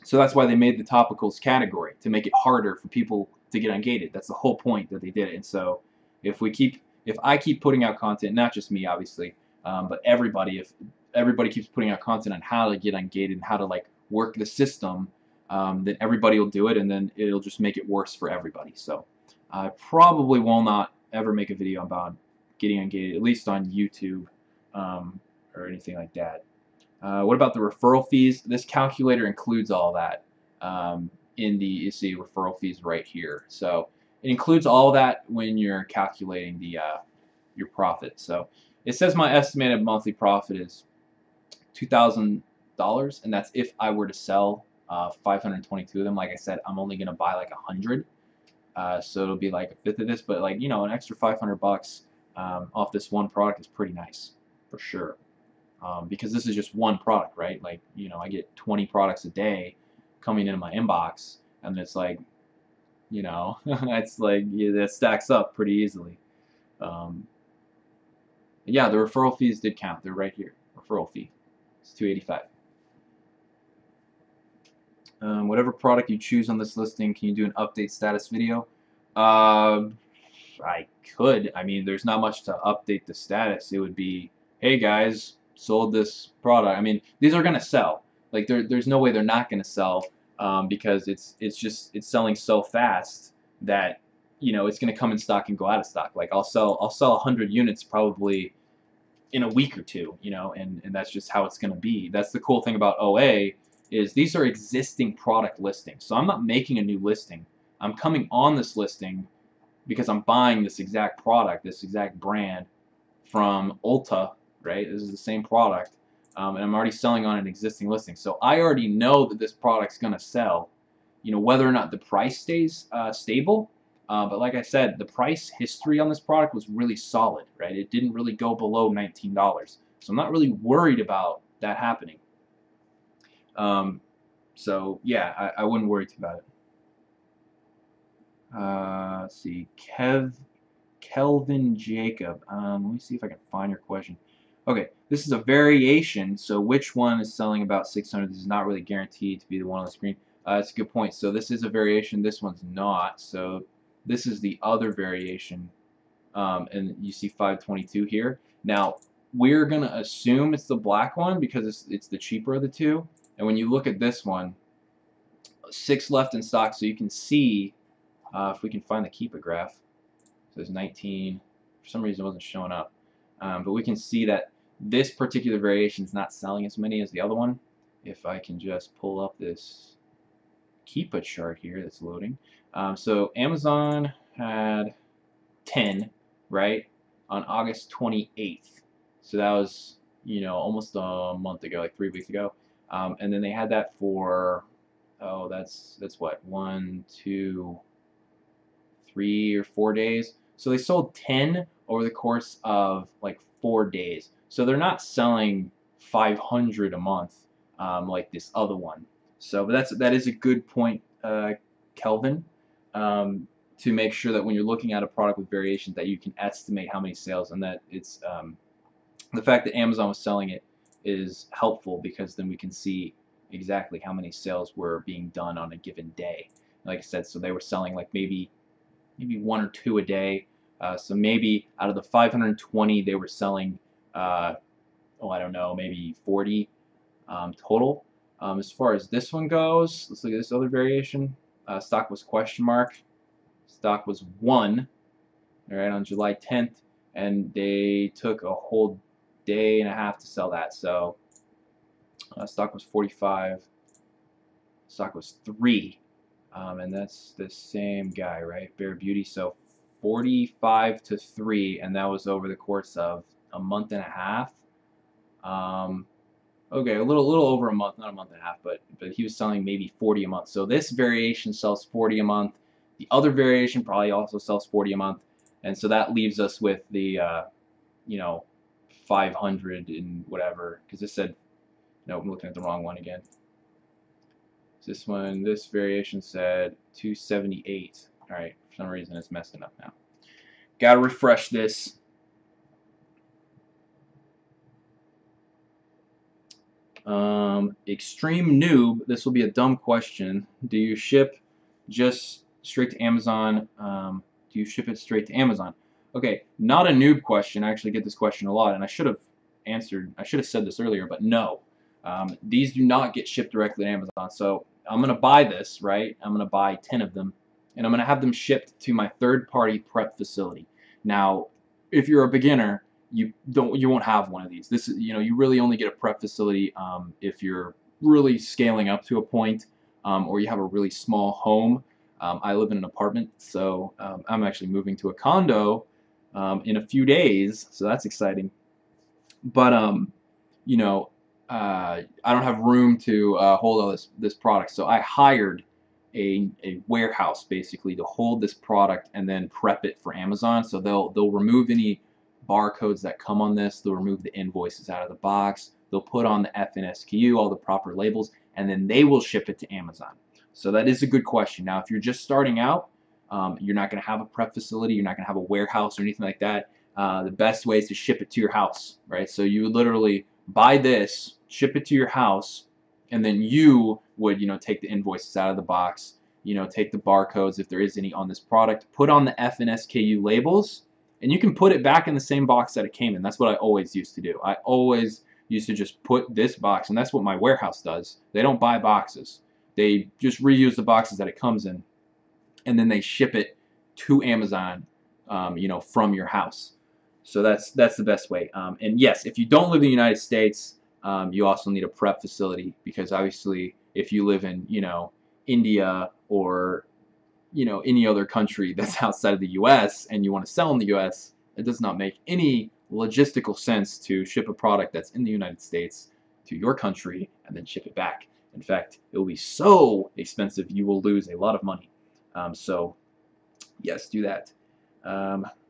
So that's why they made the topicals category, to make it harder for people to get ungated. That's the whole point that they did it. And so if I keep putting out content, not just me obviously, but everybody, if everybody keeps putting out content on how to get ungated and how to work the system, then everybody will do it, and then it'll just make it worse for everybody. So I probably will not ever make a video about getting ungated, at least on YouTube or anything like that. What about the referral fees? This calculator includes all that in the, you see, referral fees right here. So it includes all that when you're calculating the your profit. So it says my estimated monthly profit is $2,000, and that's if I were to sell 522 of them. Like I said, I'm only gonna buy like 100, so it'll be like a fifth of this. But an extra 500 bucks off this one product is pretty nice for sure. Because this is just one product, right? I get 20 products a day coming into my inbox, and it's like, it's like, that stacks up pretty easily. Yeah, the referral fees did count. They're right here. Referral fee. It's $285. Whatever product you choose on this listing, can you do an update status video? I could. There's not much to update the status. It would be, hey guys, sold this product. These are gonna sell. There's no way they're not gonna sell, because it's selling so fast that it's gonna come in stock and go out of stock. I'll sell 100 units probably in a week or two, and that's just how it's gonna be. That's the cool thing about OA, is these are existing product listings. So I'm not making a new listing. I'm coming on this listing because I'm buying this exact product, this exact brand from Ulta, right? This is the same product, and I'm already selling on an existing listing. So I already know that this product's gonna sell, whether or not the price stays stable. But like I said, the price history on this product was really solid, right? It didn't really go below $19. So I'm not really worried about that happening. So yeah, I wouldn't worry too about it. Let's see, Kelvin Jacob. Let me see if I can find your question. Okay, this is a variation, so which one is selling about 600? This is not really guaranteed to be the one on the screen. That's a good point. So this is a variation, this one's not. So this is the other variation, and you see 522 here. Now, we're going to assume it's the black one because it's the cheaper of the two. And when you look at this one, 6 left in stock, so you can see, if we can find the Keepa graph, so there's 19. For some reason it wasn't showing up. But we can see that this particular variation is not selling as many as the other one. If I can just pull up this Keepa chart here that's loading. So Amazon had 10, right, on August 28th. So that was, almost a month ago, like 3 weeks ago. And then they had that for, oh, that's what, 1, 2, 3 or 4 days. So they sold 10 over the course of like 4 days. So they're not selling 500 a month like this other one. So, but that is a good point, Kelvin, to make sure that when you're looking at a product with variations, that you can estimate how many sales, and that it's the fact that Amazon was selling it is helpful because then we can see exactly how many sales were being done on a given day. Like I said, so they were selling like maybe 1 or 2 a day. So maybe out of the 520, they were selling, I don't know, maybe 40 total. As far as this one goes, let's look at this other variation. Stock was question mark. Stock was 1, all right, on July 10th, and they took a whole day and a half to sell that. So stock was 45. Stock was 3. And that's the same guy, right? Bare Beauty. So 45 to 3, and that was over the course of a month and a half. Okay, a little over a month, not a month and a half, but he was selling maybe 40 a month. So this variation sells 40 a month. The other variation probably also sells 40 a month, and so that leaves us with the 500 and whatever, because this said, no, I'm looking at the wrong one again. This variation said 278. All right, for some reason it's messing up now. Gotta refresh this. Extreme noob, this will be a dumb question. Do you ship just straight to Amazon? Do you ship it straight to Amazon? Okay, not a noob question. I actually get this question a lot, and I should have said this earlier, but no. These do not get shipped directly to Amazon. So I'm going to buy this, right? I'm going to buy 10 of them, and I'm going to have them shipped to my third-party prep facility. Now, if you're a beginner, you won't have one of these. This is, you really only get a prep facility if you're really scaling up to a point, or you have a really small home. I live in an apartment, so I'm actually moving to a condo in a few days, so that's exciting. But I don't have room to hold all this product, so I hired a warehouse basically to hold this product and then prep it for Amazon. So they'll remove any barcodes that come on this. They'll remove the invoices out of the box. They'll put on the FN SKU, all the proper labels, and then they will ship it to Amazon. So that is a good question. Now, if you're just starting out, you're not going to have a prep facility, you're not going to have a warehouse or anything like that. The best way is to ship it to your house, right? So you would literally buy this, ship it to your house, and then you would, take the invoices out of the box, take the barcodes if there is any on this product, put on the FN SKU labels, and you can put it back in the same box that it came in. That's what I always used to do. I always used to just put this box, and that's what my warehouse does. They don't buy boxes. They just reuse the boxes that it comes in, and then they ship it to Amazon, from your house. So that's the best way. And yes, if you don't live in the United States, you also need a prep facility, because obviously if you live in, India or, any other country that's outside of the U.S. and you want to sell in the U.S., it does not make any logistical sense to ship a product that's in the United States to your country and then ship it back. In fact, it will be so expensive you will lose a lot of money. So yes, do that.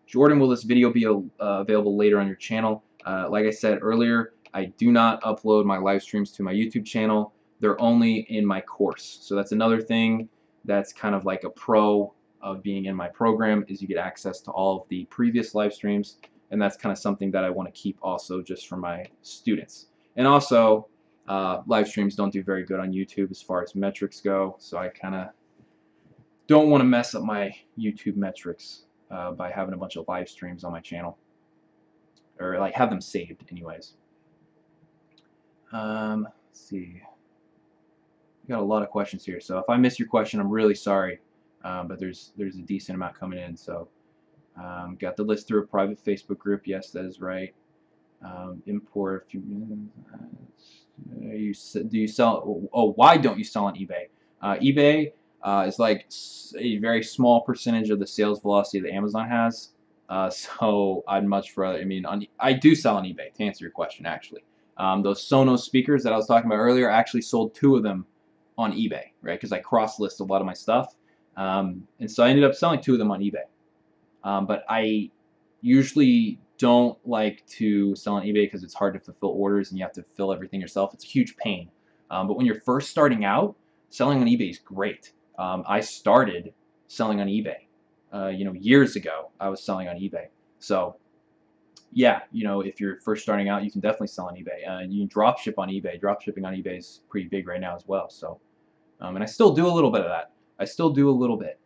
Jordan, will this video be available later on your channel? Like I said earlier, I do not upload my live streams to my YouTube channel. They're only in my course. So that's another thing that's kind of like a pro of being in my program, is you get access to all of the previous live streams, and that's kind of something that I want to keep also just for my students. And also, live streams don't do very good on YouTube as far as metrics go, so I kind of don't want to mess up my YouTube metrics by having a bunch of live streams on my channel, or like have them saved anyways. Let's see. We got a lot of questions here, so if I miss your question, I'm really sorry, but there's a decent amount coming in. So got the list through a private Facebook group. Yes, that is right. Import a few. Do you sell? Oh, why don't you sell on eBay? eBay is like a very small percentage of the sales velocity that Amazon has. So I'd much rather. I mean, I do sell on eBay, to answer your question. Actually, those Sonos speakers that I was talking about earlier, I actually sold 2 of them on eBay, right? Because I cross-list a lot of my stuff, and so I ended up selling 2 of them on eBay. But I usually don't like to sell on eBay because it's hard to fulfill orders and you have to fill everything yourself. It's a huge pain. But when you're first starting out, selling on eBay is great. I started selling on eBay. Years ago, I was selling on eBay. So, yeah, if you're first starting out, you can definitely sell on eBay. You can drop ship on eBay. Drop shipping on eBay is pretty big right now as well. So, and I still do a little bit of that. I still do a little bit.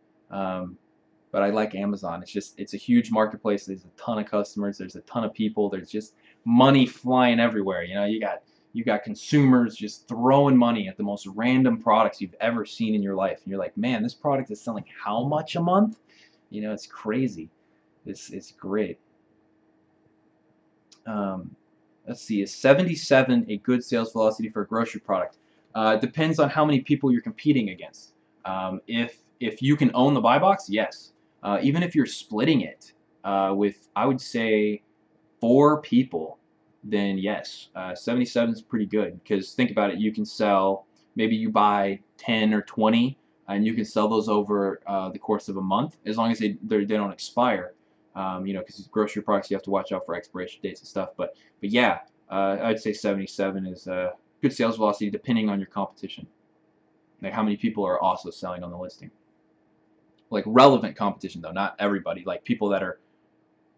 But I like Amazon. It's a huge marketplace. There's a ton of customers. There's a ton of people. There's just money flying everywhere. You got consumers just throwing money at the most random products you've ever seen in your life. And you're like, man, this product is selling how much a month? It's crazy. It's great. Let's see. Is 77 a good sales velocity for a grocery product? It depends on how many people you're competing against. If you can own the buy box, yes. Even if you're splitting it with, I would say, 4 people, then yes, 77 is pretty good. Because think about it, you can sell, maybe you buy 10 or 20, and you can sell those over the course of a month, as long as they don't expire. Because grocery products, you have to watch out for expiration dates and stuff. But yeah, I'd say 77 is a good sales velocity, depending on your competition. Like how many people are also selling on the listing. Like relevant competition though, not everybody. Like people that are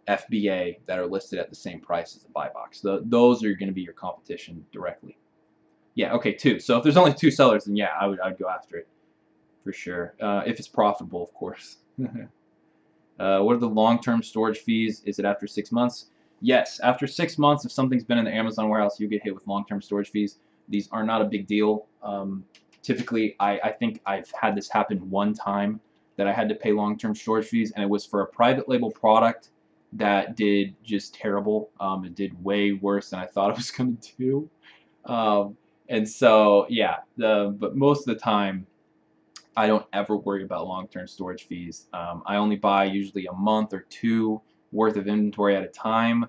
FBA that are listed at the same price as the buy box. Those are going to be your competition directly. Yeah, okay, 2. So if there's only 2 sellers, then yeah, I'd go after it for sure. If it's profitable, of course. What are the long-term storage fees? Is it after 6 months? Yes, after 6 months, if something's been in the Amazon warehouse, you get hit with long-term storage fees. These are not a big deal. Typically, I think I've had this happen one time, that I had to pay long-term storage fees, and it was for a private label product that did just terrible. It did way worse than I thought it was going to do. And so, yeah, but most of the time, I don't ever worry about long-term storage fees. I only buy usually a month or 2 worth of inventory at a time.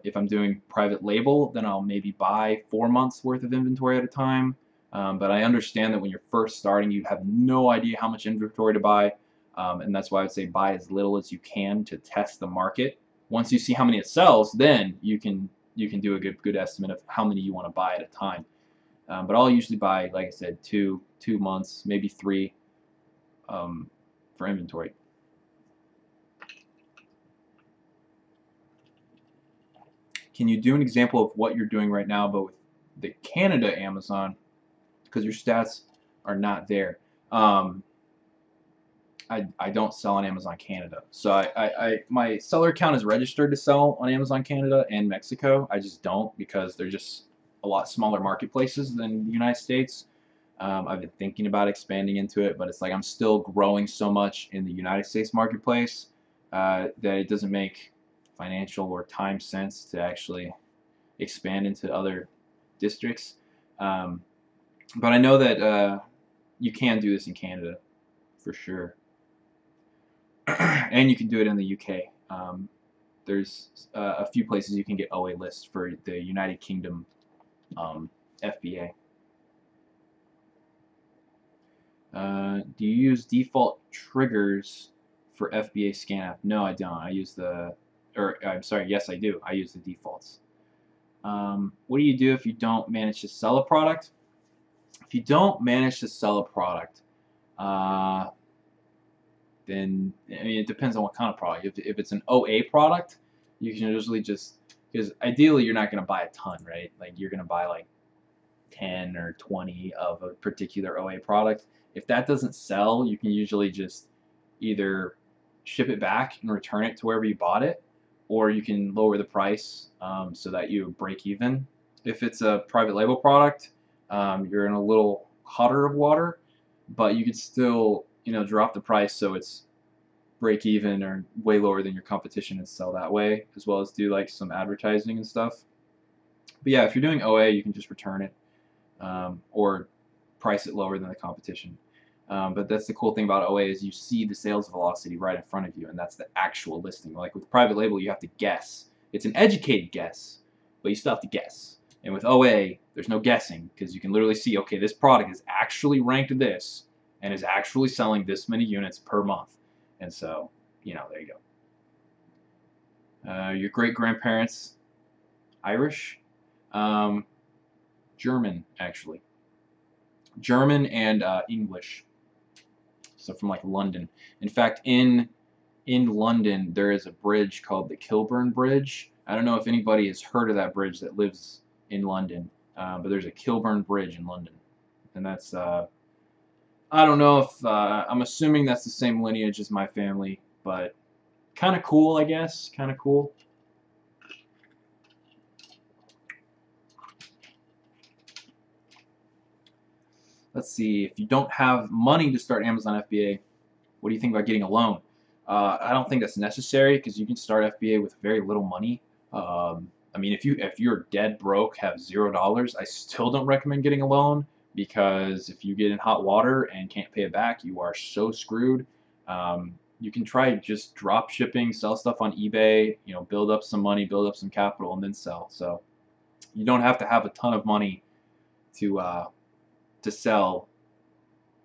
If I'm doing private label, then I'll maybe buy 4 months worth of inventory at a time. But I understand that when you're first starting, you have no idea how much inventory to buy, and that's why I would say buy as little as you can to test the market. Once you see how many it sells, then you can do a good estimate of how many you want to buy at a time. But I'll usually buy, like I said, 2 months, maybe 3 for inventory. Can you do an example of what you're doing right now, but with the Canada Amazon? Because your stats are not there. I don't sell on Amazon Canada, so my seller account is registered to sell on Amazon Canada and Mexico. I just don't, because they're just a lot smaller marketplaces than the United States. I've been thinking about expanding into it, but it's like I'm still growing so much in the United States marketplace that it doesn't make financial or time sense to actually expand into other districts. But I know that you can do this in Canada for sure. And you can do it in the UK. There's a few places you can get OA lists for the United Kingdom FBA. Do you use default triggers for FBA scan app? No, I don't. I use I'm sorry, yes, I do. I use the defaults. What do you do if you don't manage to sell a product? If you don't manage to sell a product, then I mean it depends on what kind of product. If it's an OA product, you can usually just, because ideally you're not going to buy a ton, right? Like you're going to buy like 10 or 20 of a particular OA product. If that doesn't sell, you can usually just either ship it back and return it to wherever you bought it, or you can lower the price so that you break even. If it's a private label product, you're in a little hotter of water, but you could still, drop the price so it's break even or way lower than your competition and sell that way, as well as do like some advertising and stuff. But yeah, if you're doing OA, you can just return it or price it lower than the competition. But that's the cool thing about OA is you see the sales velocity right in front of you, and that's the actual listing. Like with private label, you have to guess. It's an educated guess, but you still have to guess. And with OA, there's no guessing because you can literally see, okay, this product is actually ranked this and is actually selling this many units per month. And so, there you go. Your great-grandparents, Irish? German, actually. German and English. So from like London. In fact, in London, there is a bridge called the Kilburn Bridge. I don't know if anybody has heard of that bridge that lives in London, but there's a Kilburn Bridge in London. And that's, I don't know if, I'm assuming that's the same lineage as my family, but kind of cool, I guess. Kind of cool. Let's see, if you don't have money to start Amazon FBA, what do you think about getting a loan? I don't think that's necessary because you can start FBA with very little money. I mean, if you're dead broke, have $0, I still don't recommend getting a loan because if you get in hot water and can't pay it back, you are so screwed. You can try just drop shipping, sell stuff on eBay, build up some money, build up some capital, and then sell. So you don't have to have a ton of money to sell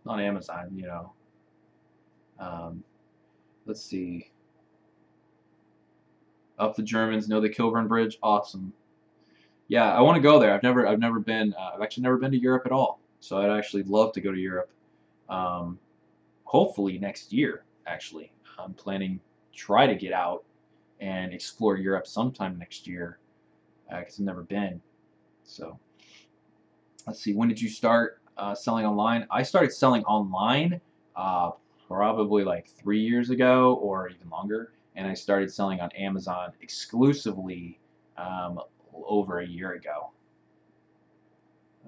on Amazon. Let's see. Up the Germans know the Kilburn Bridge. Awesome. Yeah, I want to go there. I've never been. I've actually never been to Europe at all. So I'd actually love to go to Europe. Um, Hopefully next year. Actually, I'm planning to try to get out and explore Europe sometime next year because I've never been. So let's see. When did you start selling online? I started selling online probably like 3 years ago or even longer, and I started selling on Amazon exclusively over a year ago.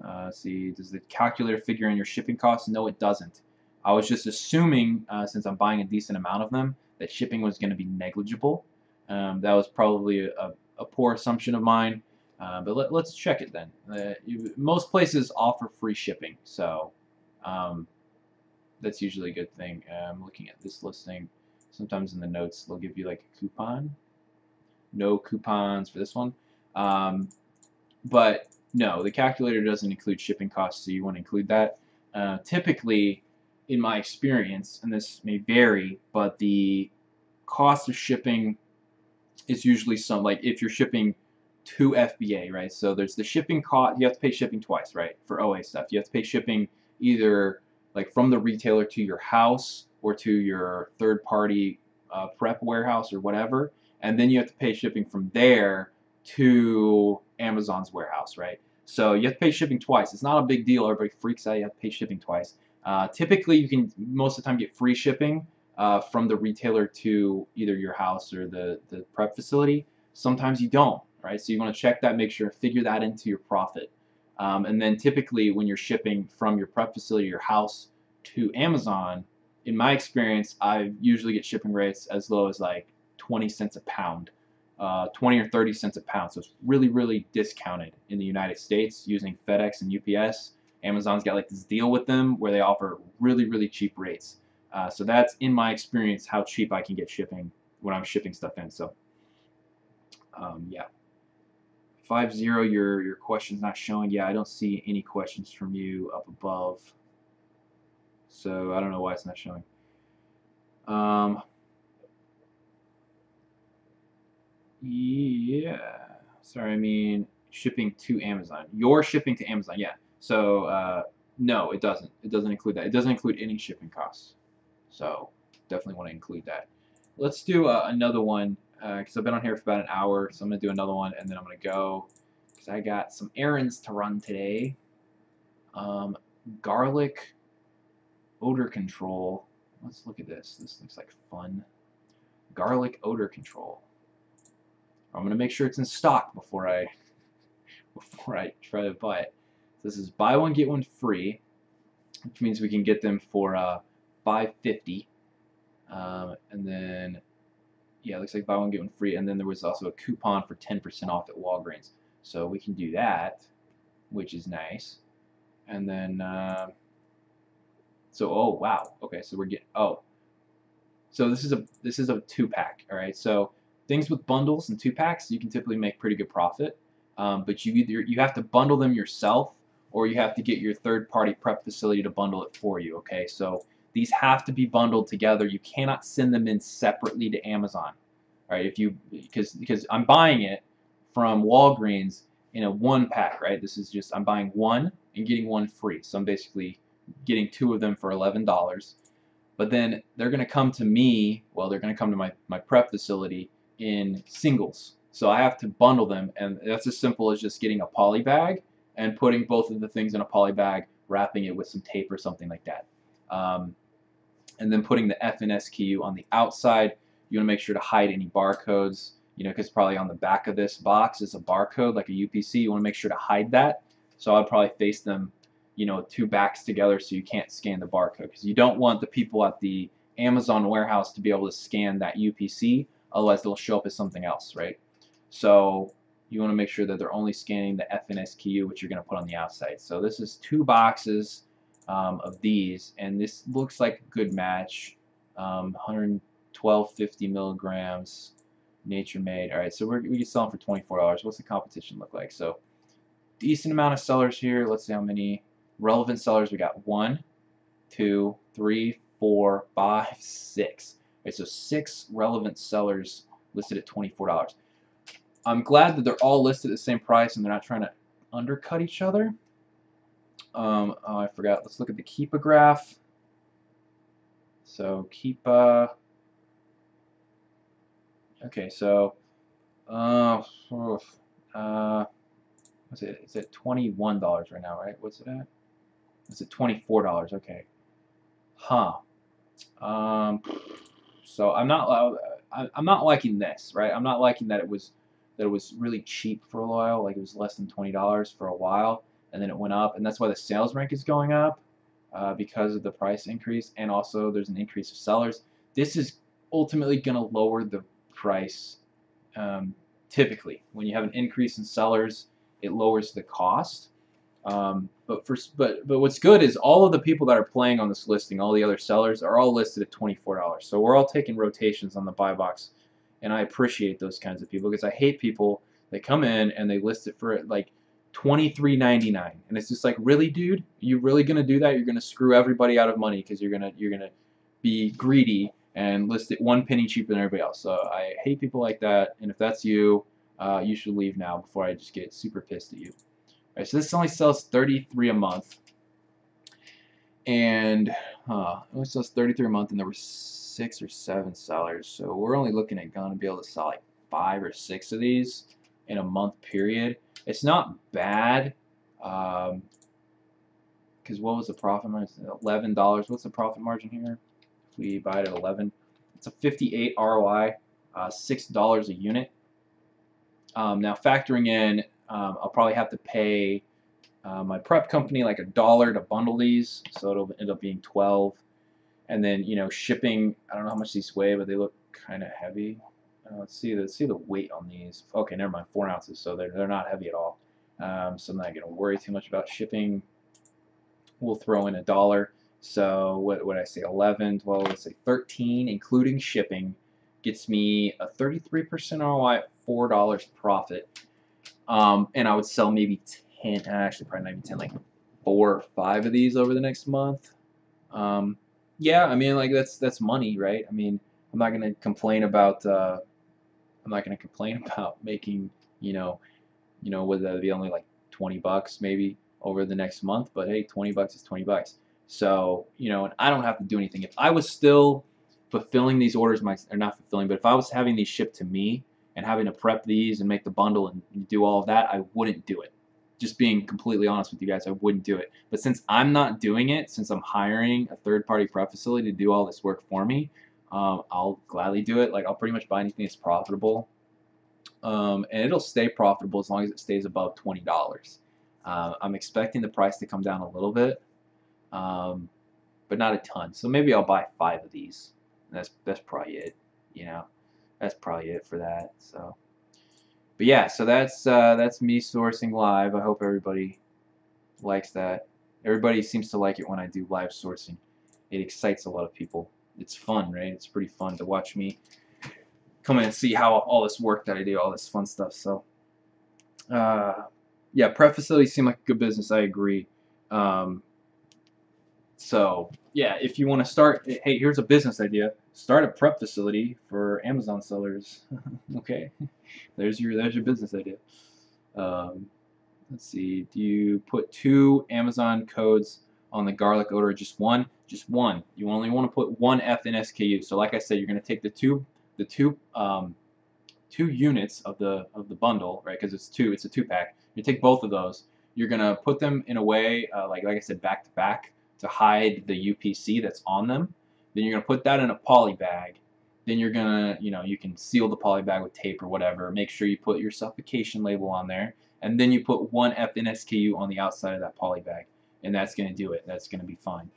Let's see, does the calculator figure in your shipping costs? No, it doesn't. I was just assuming, since I'm buying a decent amount of them, that shipping was going to be negligible. That was probably a poor assumption of mine, but let's check it then. Most places offer free shipping, so that's usually a good thing. I'm looking at this listing. Sometimes in the notes they'll give you like a coupon. No coupons for this one. But no, the calculator doesn't include shipping costs, so you want to include that. Typically, in my experience, and this may vary, but the cost of shipping is usually like if you're shipping to FBA, right? So there's the shipping cost. You have to pay shipping twice, right? For OA stuff, you have to pay shipping either like from the retailer to your house or to your third-party prep warehouse or whatever, and then you have to pay shipping from there to Amazon's warehouse, right? So you have to pay shipping twice. It's not a big deal. Everybody freaks out. You have to pay shipping twice. Typically, you can most of the time get free shipping from the retailer to either your house or the prep facility. Sometimes you don't, right? So you want to check that, make sure, figure that into your profit. And then typically when you're shipping from your prep facility, your house, to Amazon, in my experience, I usually get shipping rates as low as like 20 cents a pound, 20 or 30 cents a pound. So it's really, really discounted in the United States using FedEx and UPS. Amazon's got like this deal with them where they offer really, really cheap rates. So that's, in my experience, how cheap I can get shipping when I'm shipping stuff in. So, yeah. 5-0, your question's not showing. Yeah, I don't see any questions from you up above. So I don't know why it's not showing. Um, yeah. Sorry, I mean shipping to Amazon. You're shipping to Amazon, yeah. So no, it doesn't. It doesn't include that. It doesn't include any shipping costs. So definitely want to include that. Let's do another one because I've been on here for about an hour. So I'm gonna do another one and then I'm gonna go because I got some errands to run today. Um, garlic odor control. Let's look at this. This looks like fun. Garlic odor control. I'm gonna make sure it's in stock before I try to buy it. So this is buy one get one free, which means we can get them for $5.50. And then yeah, it looks like buy one get one free. And then there was also a coupon for 10% off at Walgreens. So we can do that, which is nice. And then so oh wow, okay, so we're getting so this is a 2-pack. All right, so things with bundles and 2-packs, you can typically make pretty good profit. But you have to bundle them yourself, or you have to get your third-party prep facility to bundle it for you. Okay, so these have to be bundled together. You cannot send them in separately to Amazon. All right, if you because I'm buying it from Walgreens in a 1-pack. Right, this is just I'm buying one and getting one free. So I'm basically getting 2 of them for $11. But then they're going to come to me, well, they're going to come to my prep facility in singles. So I have to bundle them, and that's as simple as just getting a poly bag and putting both of the things in a poly bag, wrapping it with some tape or something like that. And then putting the F and SKU on the outside. You want to make sure to hide any barcodes, because probably on the back of this box is a barcode, like a UPC. You want to make sure to hide that. So I'd probably face them 2 backs together so you can't scan the barcode, because you don't want the people at the Amazon warehouse to be able to scan that UPC, otherwise they'll show up as something else, right? So you want to make sure that they're only scanning the FNSKU, which you're going to put on the outside. So this is 2 boxes of these, and this looks like a good match. 112.50 milligrams, nature made. All right, so we can sell them for $24. What's the competition look like? So decent amount of sellers here. Let's see how many relevant sellers we got. 1, 2, 3, 4, 5, 6. Okay, so 6 relevant sellers listed at $24. I'm glad that they're all listed at the same price and they're not trying to undercut each other. Oh, I forgot. Let's look at the Keepa graph. So Keepa. Okay, so what's it? It's at $21 right now, right? What's it at? It's at $24. Okay. Huh. So I'm not liking this, right? I'm not liking that it was really cheap for a while, like it was less than $20 for a while, and then it went up, and that's why the sales rank is going up because of the price increase, and also there's an increase of sellers. This is ultimately going to lower the price. Typically, when you have an increase in sellers, it lowers the cost. But what's good is all of the people that are playing on this listing, all the other sellers, are all listed at $24. So we're all taking rotations on the buy box, and I appreciate those kinds of people because I hate people that come in and they list it for like $23.99, and it's just like, really, dude, you really gonna do that? You're gonna screw everybody out of money because you're gonna be greedy and list it 1 penny cheaper than everybody else. So I hate people like that, and if that's you, you should leave now before I just get super pissed at you. Alright, so this only sells 33 a month, and it only sells 33 a month, and there were 6 or 7 sellers. So we're only looking at going to be able to sell like 5 or 6 of these in a month period. It's not bad, because what was the profit margin? $11. What's the profit margin here? If we buy it at 11, it's a 58 ROI, $6 a unit. Now factoring in, I'll probably have to pay my prep company like $1 to bundle these, so it'll end up being 12. And then shipping. I don't know how much these weigh, but they look kind of heavy. Let's see the weight on these. Okay, never mind, 4 ounces, so they're not heavy at all. So I'm not gonna worry too much about shipping. We'll throw in $1. So what would I say? 11, 12, let's say 13, including shipping, gets me a 33% ROI at $4 profit. And I would sell maybe 10, actually probably not even 10, like 4 or 5 of these over the next month. Yeah, I mean, like that's money, right? I mean, I'm not gonna complain about making, would that be only like 20 bucks maybe over the next month? But hey, 20 bucks is 20 bucks. So, and I don't have to do anything. If I was still fulfilling these orders, or not fulfilling, but if I was having these shipped to me and having to prep these and make the bundle and do all of that, I wouldn't do it. Just being completely honest with you guys, I wouldn't do it. But since I'm not doing it, since I'm hiring a third-party prep facility to do all this work for me, I'll gladly do it. Like, I'll pretty much buy anything that's profitable, and it'll stay profitable as long as it stays above $20. I'm expecting the price to come down a little bit, um, but not a ton. So maybe I'll buy 5 of these. That's probably it. You know, that's probably it for that. So, but yeah, so that's me sourcing live. I hope everybody likes that. Everybody seems to like it when I do live sourcing. It excites a lot of people. It's fun, right? It's pretty fun to watch me come in and see how all this work that I do, all this fun stuff. So, yeah, prep facilities seem like a good business. I agree. So, yeah, if you want to start, hey, here's a business idea. Start a prep facility for Amazon sellers. Okay, there's your business idea. Let's see. Do you put 2 Amazon codes on the garlic odor, or just one? Just one. You only want to put one F in SKU. So, like I said, you're going to take the two units of the bundle, right? Because it's a 2-pack. You take both of those. You're gonna put them in a way, like I said, back to back, to hide the UPC that's on them. Then you're gonna put that in a poly bag. Then you're gonna, you can seal the poly bag with tape or whatever. Make sure you put your suffocation label on there, and then you put one FN SKU on the outside of that poly bag, and that's gonna do it. That's gonna be fine.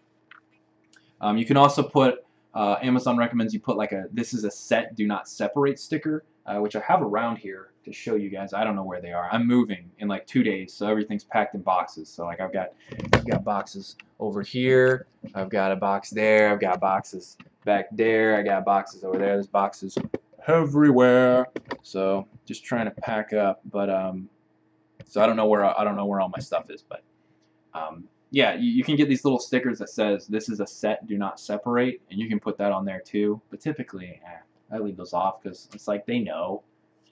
You can also put, Amazon recommends you put like this is a set, do not separate sticker, which I have around here to show you guys. I don't know where they are. I'm moving in like 2 days, so everything's packed in boxes. So like I've got boxes over here, I've got a box there, I've got boxes back there, I got boxes over there. There's boxes everywhere. So just trying to pack up, but so I don't know where all my stuff is, but yeah, you can get these little stickers that says this is a set, do not separate, and you can put that on there too. But typically, I leave those off because it's like they know.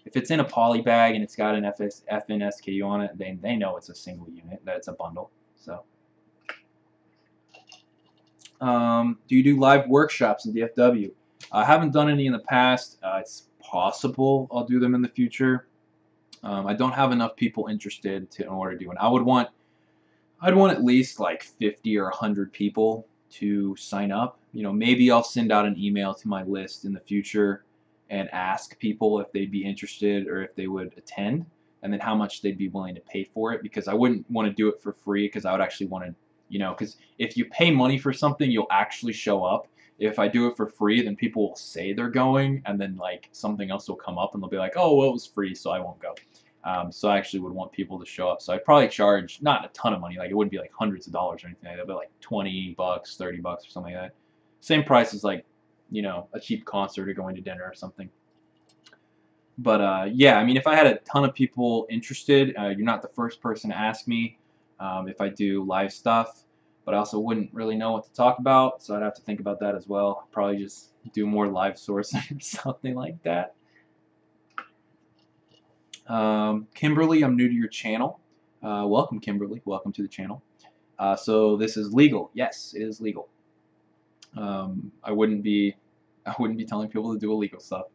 If it's in a poly bag and it's got an FN SKU on it, they know it's a single unit, that it's a bundle. So, do you do live workshops in DFW? I haven't done any in the past. It's possible I'll do them in the future. I don't have enough people interested in order to do it. I'd want at least like 50 or 100 people to sign up. Maybe I'll send out an email to my list in the future and ask people if they'd be interested or if they would attend, and then how much they'd be willing to pay for it, because I wouldn't want to do it for free, because I would actually want to, because if you pay money for something, you'll actually show up. If I do it for free, then people will say they're going, and then like something else will come up and they'll be like, oh, well, it was free, so I won't go. So I actually would want people to show up. So I'd probably charge not a ton of money, like it wouldn't be like hundreds of dollars or anything like that, but like 20 bucks, 30 bucks or something like that. Same price as like, a cheap concert or going to dinner or something. But yeah, I mean, if I had a ton of people interested, you're not the first person to ask me if I do live stuff, but I also wouldn't really know what to talk about, so I'd have to think about that as well. Probably just do more live sourcing or something like that. Kimberly, I'm new to your channel. Welcome, Kimberly. Welcome to the channel. So this is legal. Yes, it is legal. I wouldn't be telling people to do illegal stuff.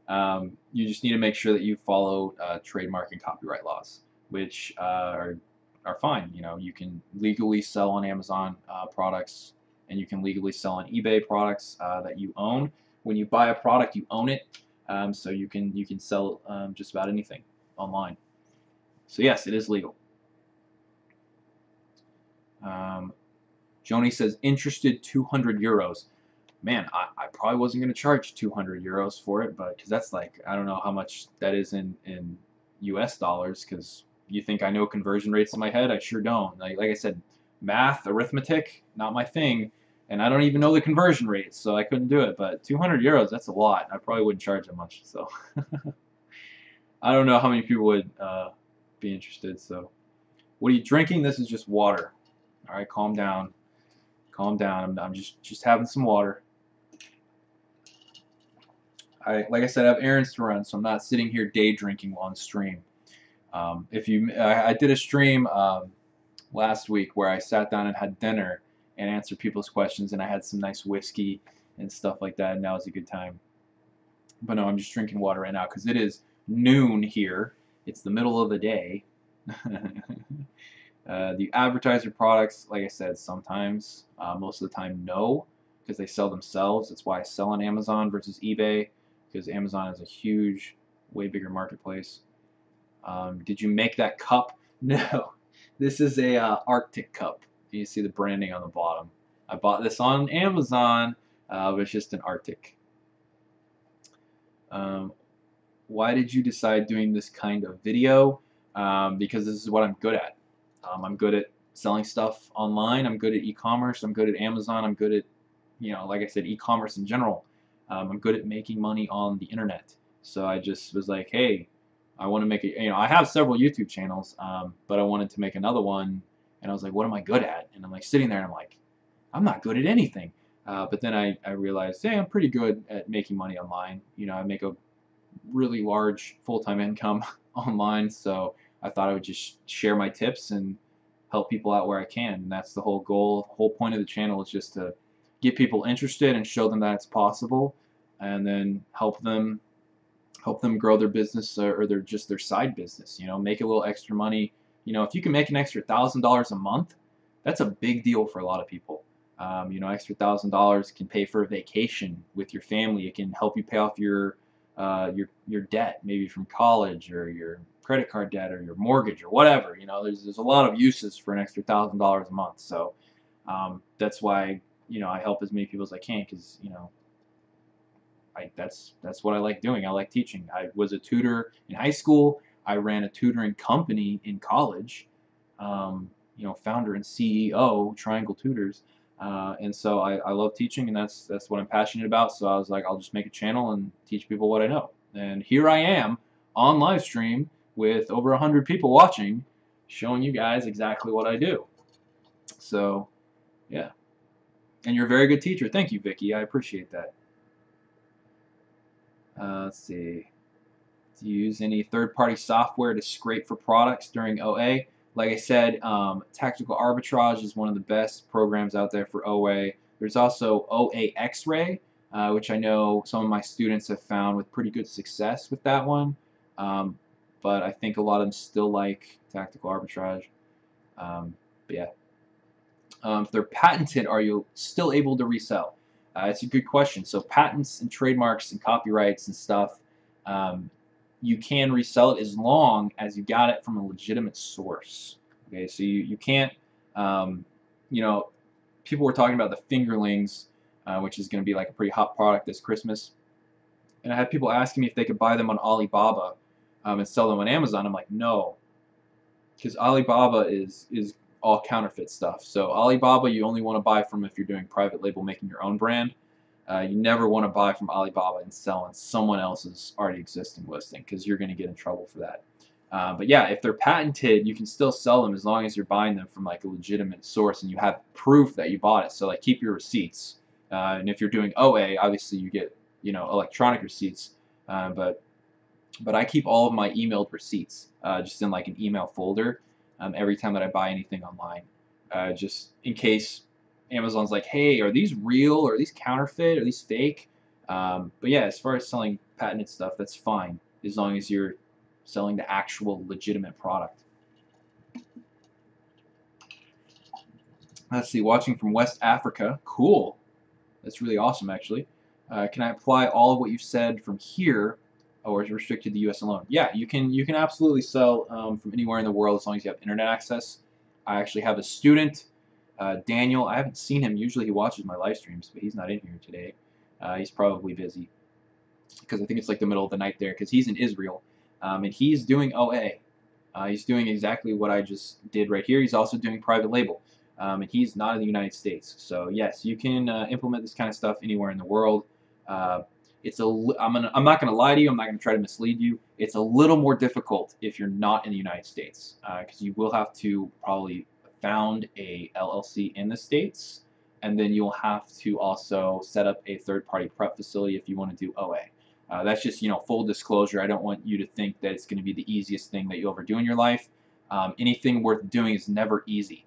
You just need to make sure that you follow trademark and copyright laws, which are fine. You can legally sell on Amazon products, and you can legally sell on eBay products that you own. When you buy a product, you own it, so you can sell just about anything online. So yes, it is legal. Joni says, interested, 200 euros. Man, I probably wasn't going to charge 200 euros for it, but because that's like, I don't know how much that is in US dollars, because you think I know conversion rates in my head? I sure don't. Like I said, math, arithmetic, not my thing, and I don't even know the conversion rates, so I couldn't do it. But 200 euros, that's a lot. I probably wouldn't charge that much, so I don't know how many people would be interested. So, what are you drinking? This is just water. All right, calm down. Calm down. I'm just having some water. Like I said, I have errands to run, so I'm not sitting here day drinking on stream. I did a stream last week where I sat down and had dinner and answered people's questions, and I had some nice whiskey and stuff like that, and that was a good time. But no, I'm just drinking water right now because it is noon here. It's the middle of the day. The advertiser products, like I said, sometimes, most of the time, no, because they sell themselves. That's why I sell on Amazon versus eBay, because Amazon is a huge, way bigger marketplace. Did you make that cup? No, this is a Arctic cup. You see the branding on the bottom. I bought this on Amazon, but it's just an Arctic. Um, why did you decide doing this kind of video? Because this is what I'm good at. I'm good at selling stuff online. I'm good at e-commerce. I'm good at Amazon. I'm good at, like I said, e-commerce in general. I'm good at making money on the internet. So I just was like, hey, I want to make a, I have several YouTube channels, but I wanted to make another one. And I was like, what am I good at? And I'm like sitting there and I'm like, I'm not good at anything. But then I realized, hey, I'm pretty good at making money online. I make a really large full-time income online, so I thought I would just share my tips and help people out where I can. And that's the whole goal. The whole point of the channel is just to get people interested and show them that it's possible, and then help them grow their business or their side business. Make a little extra money. If you can make an extra $1,000 a month, that's a big deal for a lot of people. Extra $1,000 can pay for a vacation with your family. It can help you pay off your debt, maybe from college, or your credit card debt, or your mortgage, or whatever. There's a lot of uses for an extra $1,000 a month. So that's why I help as many people as I can, because that's what I like doing. I like teaching. I was a tutor in high school. I ran a tutoring company in college. Founder and CEO, Triangle Tutors. And so I love teaching, and that's what I'm passionate about. So I was like, I'll just make a channel and teach people what I know. And here I am on live stream with over 100 people watching, showing you guys exactly what I do. So, yeah. And you're a very good teacher. Thank you, Vicky. I appreciate that. Let's see. Do you use any third-party software to scrape for products during OA? Like I said, Tactical Arbitrage is one of the best programs out there for OA. There's also OA X-Ray, which I know some of my students have found with pretty good success with that one. But I think a lot of them still like Tactical Arbitrage. But yeah. If they're patented, are you still able to resell? It's a good question. So patents and trademarks and copyrights and stuff, you can resell it as long as you got it from a legitimate source. Okay, so you can't, people were talking about the fingerlings, which is going to be like a pretty hot product this Christmas. And I had people asking me if they could buy them on Alibaba and sell them on Amazon. I'm like, no, because Alibaba is all counterfeit stuff. So Alibaba, you only want to buy from if you're doing private label, making your own brand. You never want to buy from Alibaba and sell on someone else's already existing listing, because you're going to get in trouble for that. But yeah, if they're patented, you can still sell them as long as you're buying them from like a legitimate source and you have proof that you bought it. So like keep your receipts. And if you're doing OA, obviously you get electronic receipts. But I keep all of my emailed receipts just in like an email folder every time that I buy anything online, just in case Amazon's like, hey, are these real? Are these counterfeit? Are these fake? But yeah, as far as selling patented stuff, that's fine as long as you're selling the actual legitimate product. Let's see, watching from West Africa. Cool. That's really awesome, actually. Can I apply all of what you've said from here, or is it restricted to the U.S. alone? Yeah, you can absolutely sell from anywhere in the world as long as you have internet access. I actually have a student, Daniel. I haven't seen him. Usually he watches my live streams, but he's not in here today. He's probably busy because I think it's like the middle of the night there, because he's in Israel, and he's doing OA. He's doing exactly what I just did right here. He's also doing private label, and he's not in the United States. So yes, you can implement this kind of stuff anywhere in the world. I'm not going to lie to you. I'm not going to try to mislead you. It's a little more difficult if you're not in the United States, because you will have to probably found a LLC in the States and then you'll have to also set up a third-party prep facility if you want to do OA. That's just, full disclosure. I don't want you to think that it's going to be the easiest thing that you'll ever do in your life. Anything worth doing is never easy.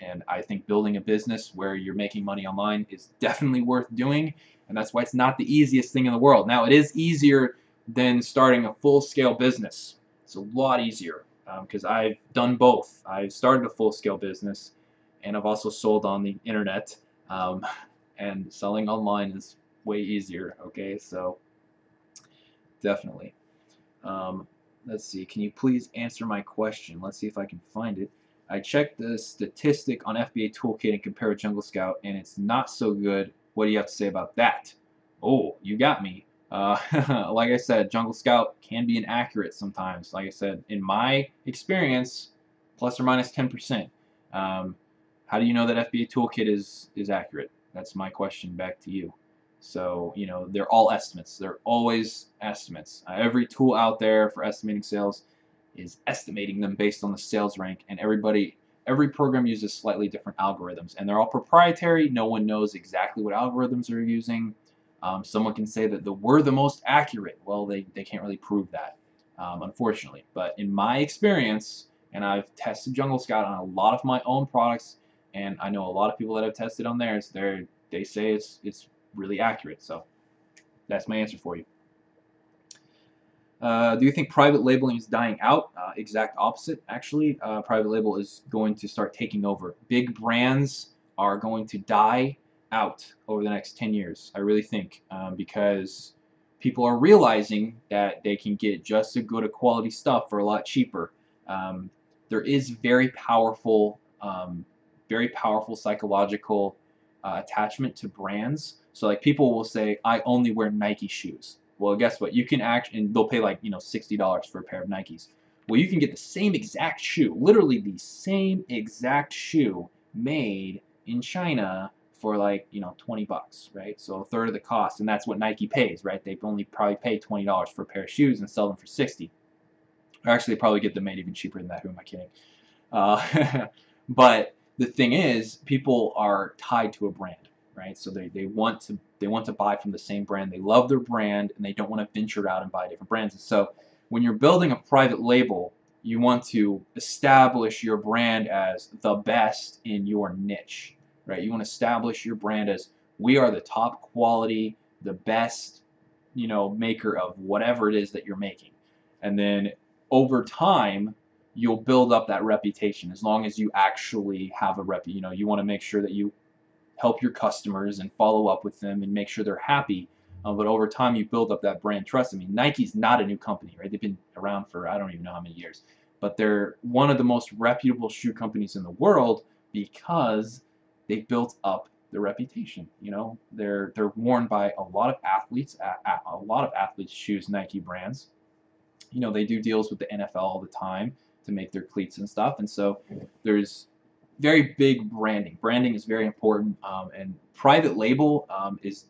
And I think building a business where you're making money online is definitely worth doing, and that's why it's not the easiest thing in the world. Now, it is easier than starting a full-scale business. It's a lot easier because I've done both. I've started a full-scale business, and I've also sold on the internet, and selling online is way easier, okay? So definitely. Let's see. Can you please answer my question? Let's see if I can find it. I checked the statistic on FBA Toolkit and compared with Jungle Scout, and it's not so good. What do you have to say about that? Oh, you got me. Like I said, Jungle Scout can be inaccurate sometimes. Like I said, in my experience, plus or minus 10%. How do you know that FBA Toolkit is accurate? That's my question back to you. So, they're all estimates. They're always estimates. Every tool out there for estimating sales is estimating them based on the sales rank, and every program uses slightly different algorithms, and they're all proprietary. No one knows exactly what algorithms they're using. Someone can say that we're the most accurate. Well, they can't really prove that, unfortunately. But in my experience, and I've tested Jungle Scout on a lot of my own products, and I know a lot of people that have tested on theirs, they say it's really accurate. So that's my answer for you. Do you think private labeling is dying out? Exact opposite, actually. Private label is going to start taking over. Big brands are going to die out over the next 10 years, I really think, because people are realizing that they can get just as good a quality stuff for a lot cheaper. There is very powerful psychological attachment to brands. So like people will say, I only wear Nike shoes. Well, guess what? You can and they'll pay like, $60 for a pair of Nikes. Well, you can get the same exact shoe, literally the same exact shoe made in China for like, $20, right? So a third of the cost, and that's what Nike pays, right? They only probably pay $20 for a pair of shoes and sell them for 60. Or actually, they probably get them made even cheaper than that. Who am I kidding? But the thing is, people are tied to a brand, right? So they want to buy from the same brand. They love their brand, and they don't want to venture out and buy different brands. And so when you're building a private label, you want to establish your brand as the best in your niche, right? You want to establish your brand as we are the top quality, the best, maker of whatever it is that you're making. And then over time, you'll build up that reputation as long as you actually have a you want to make sure that you help your customers and follow up with them and make sure they're happy. But over time, you build up that brand trust. I mean, Nike's not a new company, right? They've been around for I don't even know how many years. But they're one of the most reputable shoe companies in the world because they built up their reputation. They're worn by a lot of athletes. A lot of athletes choose Nike brands. They do deals with the NFL all the time to make their cleats and stuff, and so there's very big branding. Branding is very important, and private label is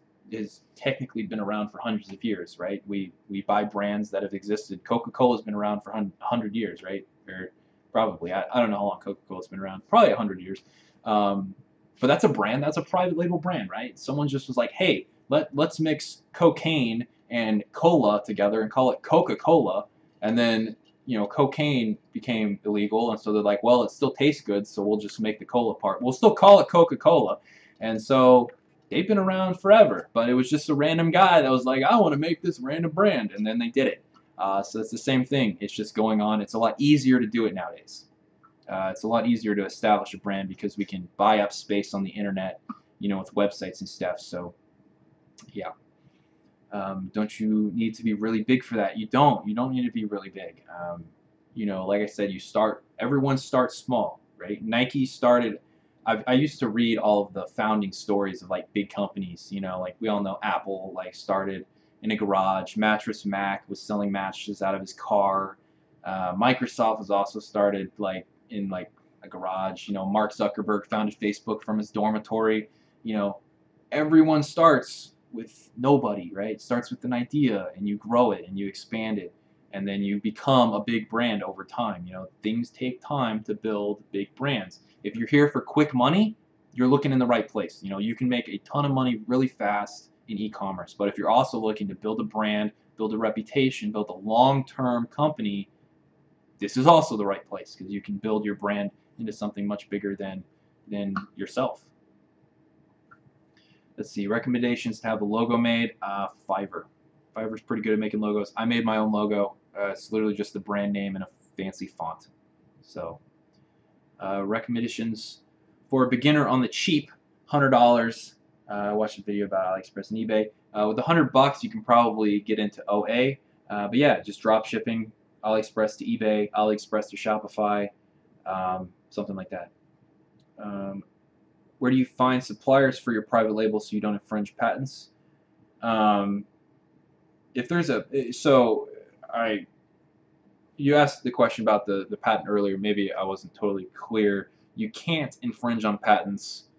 technically been around for hundreds of years, right? We buy brands that have existed. Coca-Cola's been around for 100 years, right? Or probably, I don't know how long Coca-Cola's been around. Probably 100 years. But that's a brand. That's a private label brand, right? Someone just was like, hey, let's mix cocaine and cola together and call it Coca-Cola, and then cocaine became illegal, and so they're like, well, it still tastes good, so we'll just make the cola part. We'll still call it Coca-Cola. And so they've been around forever, but it was just a random guy that was like, I want to make this random brand, and then they did it. So it's the same thing. It's just going on. It's a lot easier to do it nowadays. It's a lot easier to establish a brand because we can buy up space on the internet, with websites and stuff. So, yeah. Don't you need to be really big for that? You don't. You don't need to be really big. Like I said, everyone starts small, right? Nike started, I used to read all of the founding stories of like big companies, like we all know Apple like started in a garage. Mattress Mac was selling mattresses out of his car. Microsoft was also started like in like a garage. Mark Zuckerberg founded Facebook from his dormitory. Everyone starts with nobody, right? It starts with an idea, and you grow it, and you expand it, and then you become a big brand over time. Things take time to build big brands. If you're here for quick money, you're looking in the right place. You know, you can make a ton of money really fast in e-commerce, but if you're also looking to build a brand, build a reputation, build a long-term company, this is also the right place because you can build your brand into something much bigger than yourself. Let's see, recommendations to have a logo made. Fiverr. Fiverr's pretty good at making logos. I made my own logo. It's literally just the brand name in a fancy font. So, recommendations for a beginner on the cheap, $100. I watched a video about AliExpress and eBay. With $100, you can probably get into OA. But yeah, just drop shipping, AliExpress to eBay, AliExpress to Shopify, something like that. Where do you find suppliers for your private label so you don't infringe patents? If there's you asked the question about the patent earlier. Maybe I wasn't totally clear. You can't infringe on patents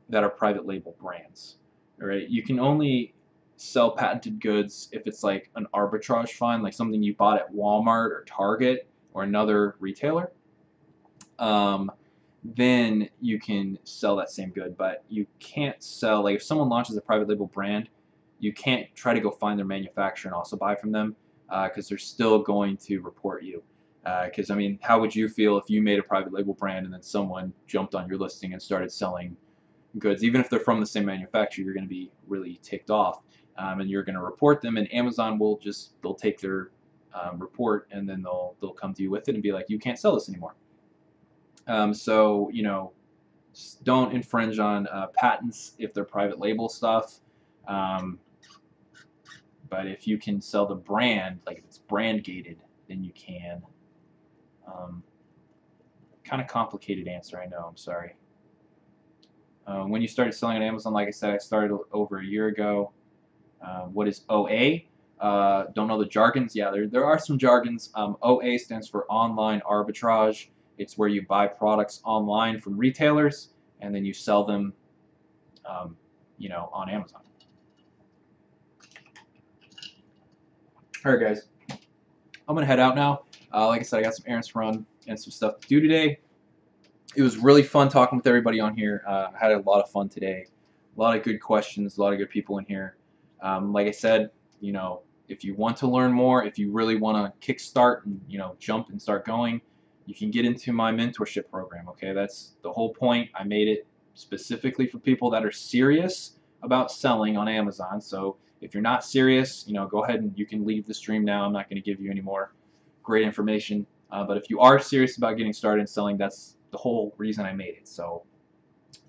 that are private label brands. All right, you can only sell patented goods if it's like an arbitrage find, like something you bought at Walmart or Target or another retailer. Then you can sell that same good, but you can't sell, like if someone launches a private label brand, you can't try to go find their manufacturer and also buy from them because they're still going to report you. Because I mean, how would you feel if you made a private label brand and then someone jumped on your listing and started selling goods? Even if they're from the same manufacturer, you're going to be really ticked off, and you're going to report them. And Amazon will they'll take their report and then they'll come to you with it and be like, you can't sell this anymore. So you know, don't infringe on patents if they're private label stuff. But if you can sell the brand, like if it's brand gated, then you can. Kind of complicated answer, I know. I'm sorry. When you started selling on Amazon, like I said, I started over a year ago. What is OA? Don't know the jargons. Yeah, there are some jargons. OA stands for online arbitrage. It's where you buy products online from retailers and then you sell them, you know, on Amazon. All right, guys. I'm gonna head out now. Like I said, I got some errands to run and some stuff to do today. It was really fun talking with everybody on here. I had a lot of fun today. A lot of good questions, a lot of good people in here. Like I said, you know, if you want to learn more, if you really want to kickstart and, you know, jump and start going, you can get into my mentorship program. Okay, that's the whole point. I made it specifically for people that are serious about selling on Amazon. So if you're not serious, you know, go ahead and you can leave the stream now. I'm not going to give you any more great information. But if you are serious about getting started and selling, that's the whole reason I made it. So,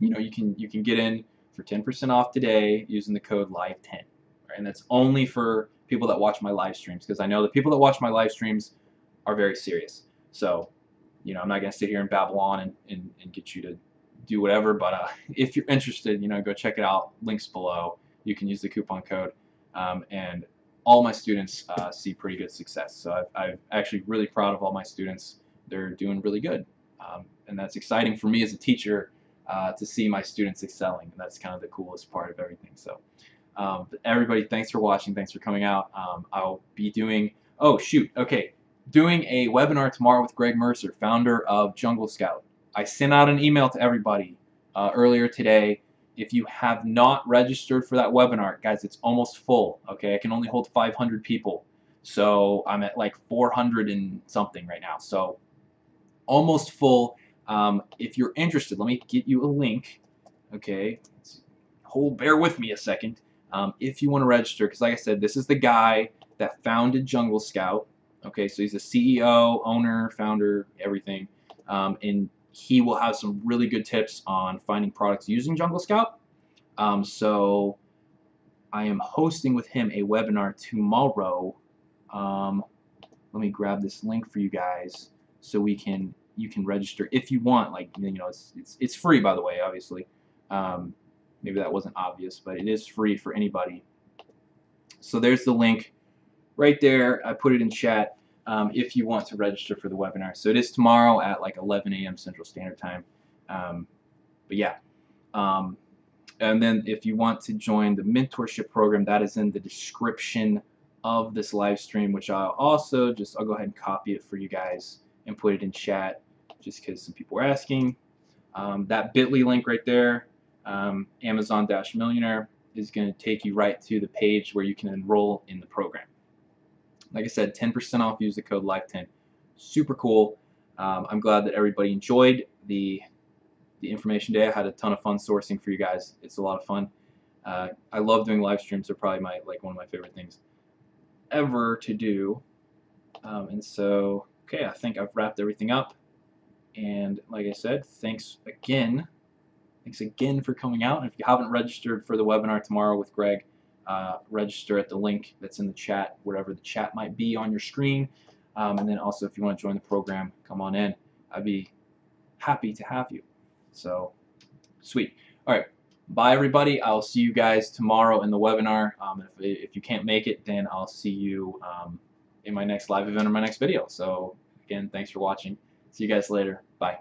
you know, you can get in for 10% off today using the code LIVE10. Right? And that's only for people that watch my live streams, because I know the people that watch my live streams are very serious. So, you know, I'm not going to sit here and babble on and get you to do whatever, but if you're interested, you know, go check it out. Links below. You can use the coupon code, and all my students see pretty good success. So I'm actually really proud of all my students. They're doing really good, and that's exciting for me as a teacher to see my students excelling, and that's kind of the coolest part of everything. So everybody, thanks for watching. Thanks for coming out. I'll be doing, doing a webinar tomorrow with Greg Mercer, founder of Jungle Scout. I sent out an email to everybody earlier today. If you have not registered for that webinar, guys, it's almost full. Okay, I can only hold 500 people, so I'm at like 400 and something right now. So almost full. If you're interested, let me get you a link. Okay, bear with me a second. If you want to register, because like I said, this is the guy that founded Jungle Scout. Okay, so he's a CEO, owner, founder, everything, and he will have some really good tips on finding products using Jungle Scout. So I am hosting with him a webinar tomorrow. Let me grab this link for you guys so you can register if you want. Like, you know, it's free, by the way, obviously. Maybe that wasn't obvious, but it is free for anybody. So there's the link right there. I put it in chat. If you want to register for the webinar. So it is tomorrow at like 11 a.m. Central Standard Time. But yeah. And then if you want to join the mentorship program, that is in the description of this live stream, which I'll go ahead and copy it for you guys and put it in chat just because some people were asking. That bit.ly link right there, Amazon-Millionaire, is going to take you right to the page where you can enroll in the program. Like I said, 10% off. Use the code LIFE10. Super cool. I'm glad that everybody enjoyed the information day. I had a ton of fun sourcing for you guys. It's a lot of fun. I love doing live streams. They're probably one of my favorite things ever to do. And so, okay, I think I've wrapped everything up. And like I said, thanks again for coming out. And if you haven't registered for the webinar tomorrow with Greg, register at the link that's in the chat, wherever the chat might be on your screen. And then also, if you want to join the program, come on in. I'd be happy to have you. So, sweet. All right. Bye, everybody. I'll see you guys tomorrow in the webinar. If you can't make it, then I'll see you in my next live event or my next video. So, again, thanks for watching. See you guys later. Bye.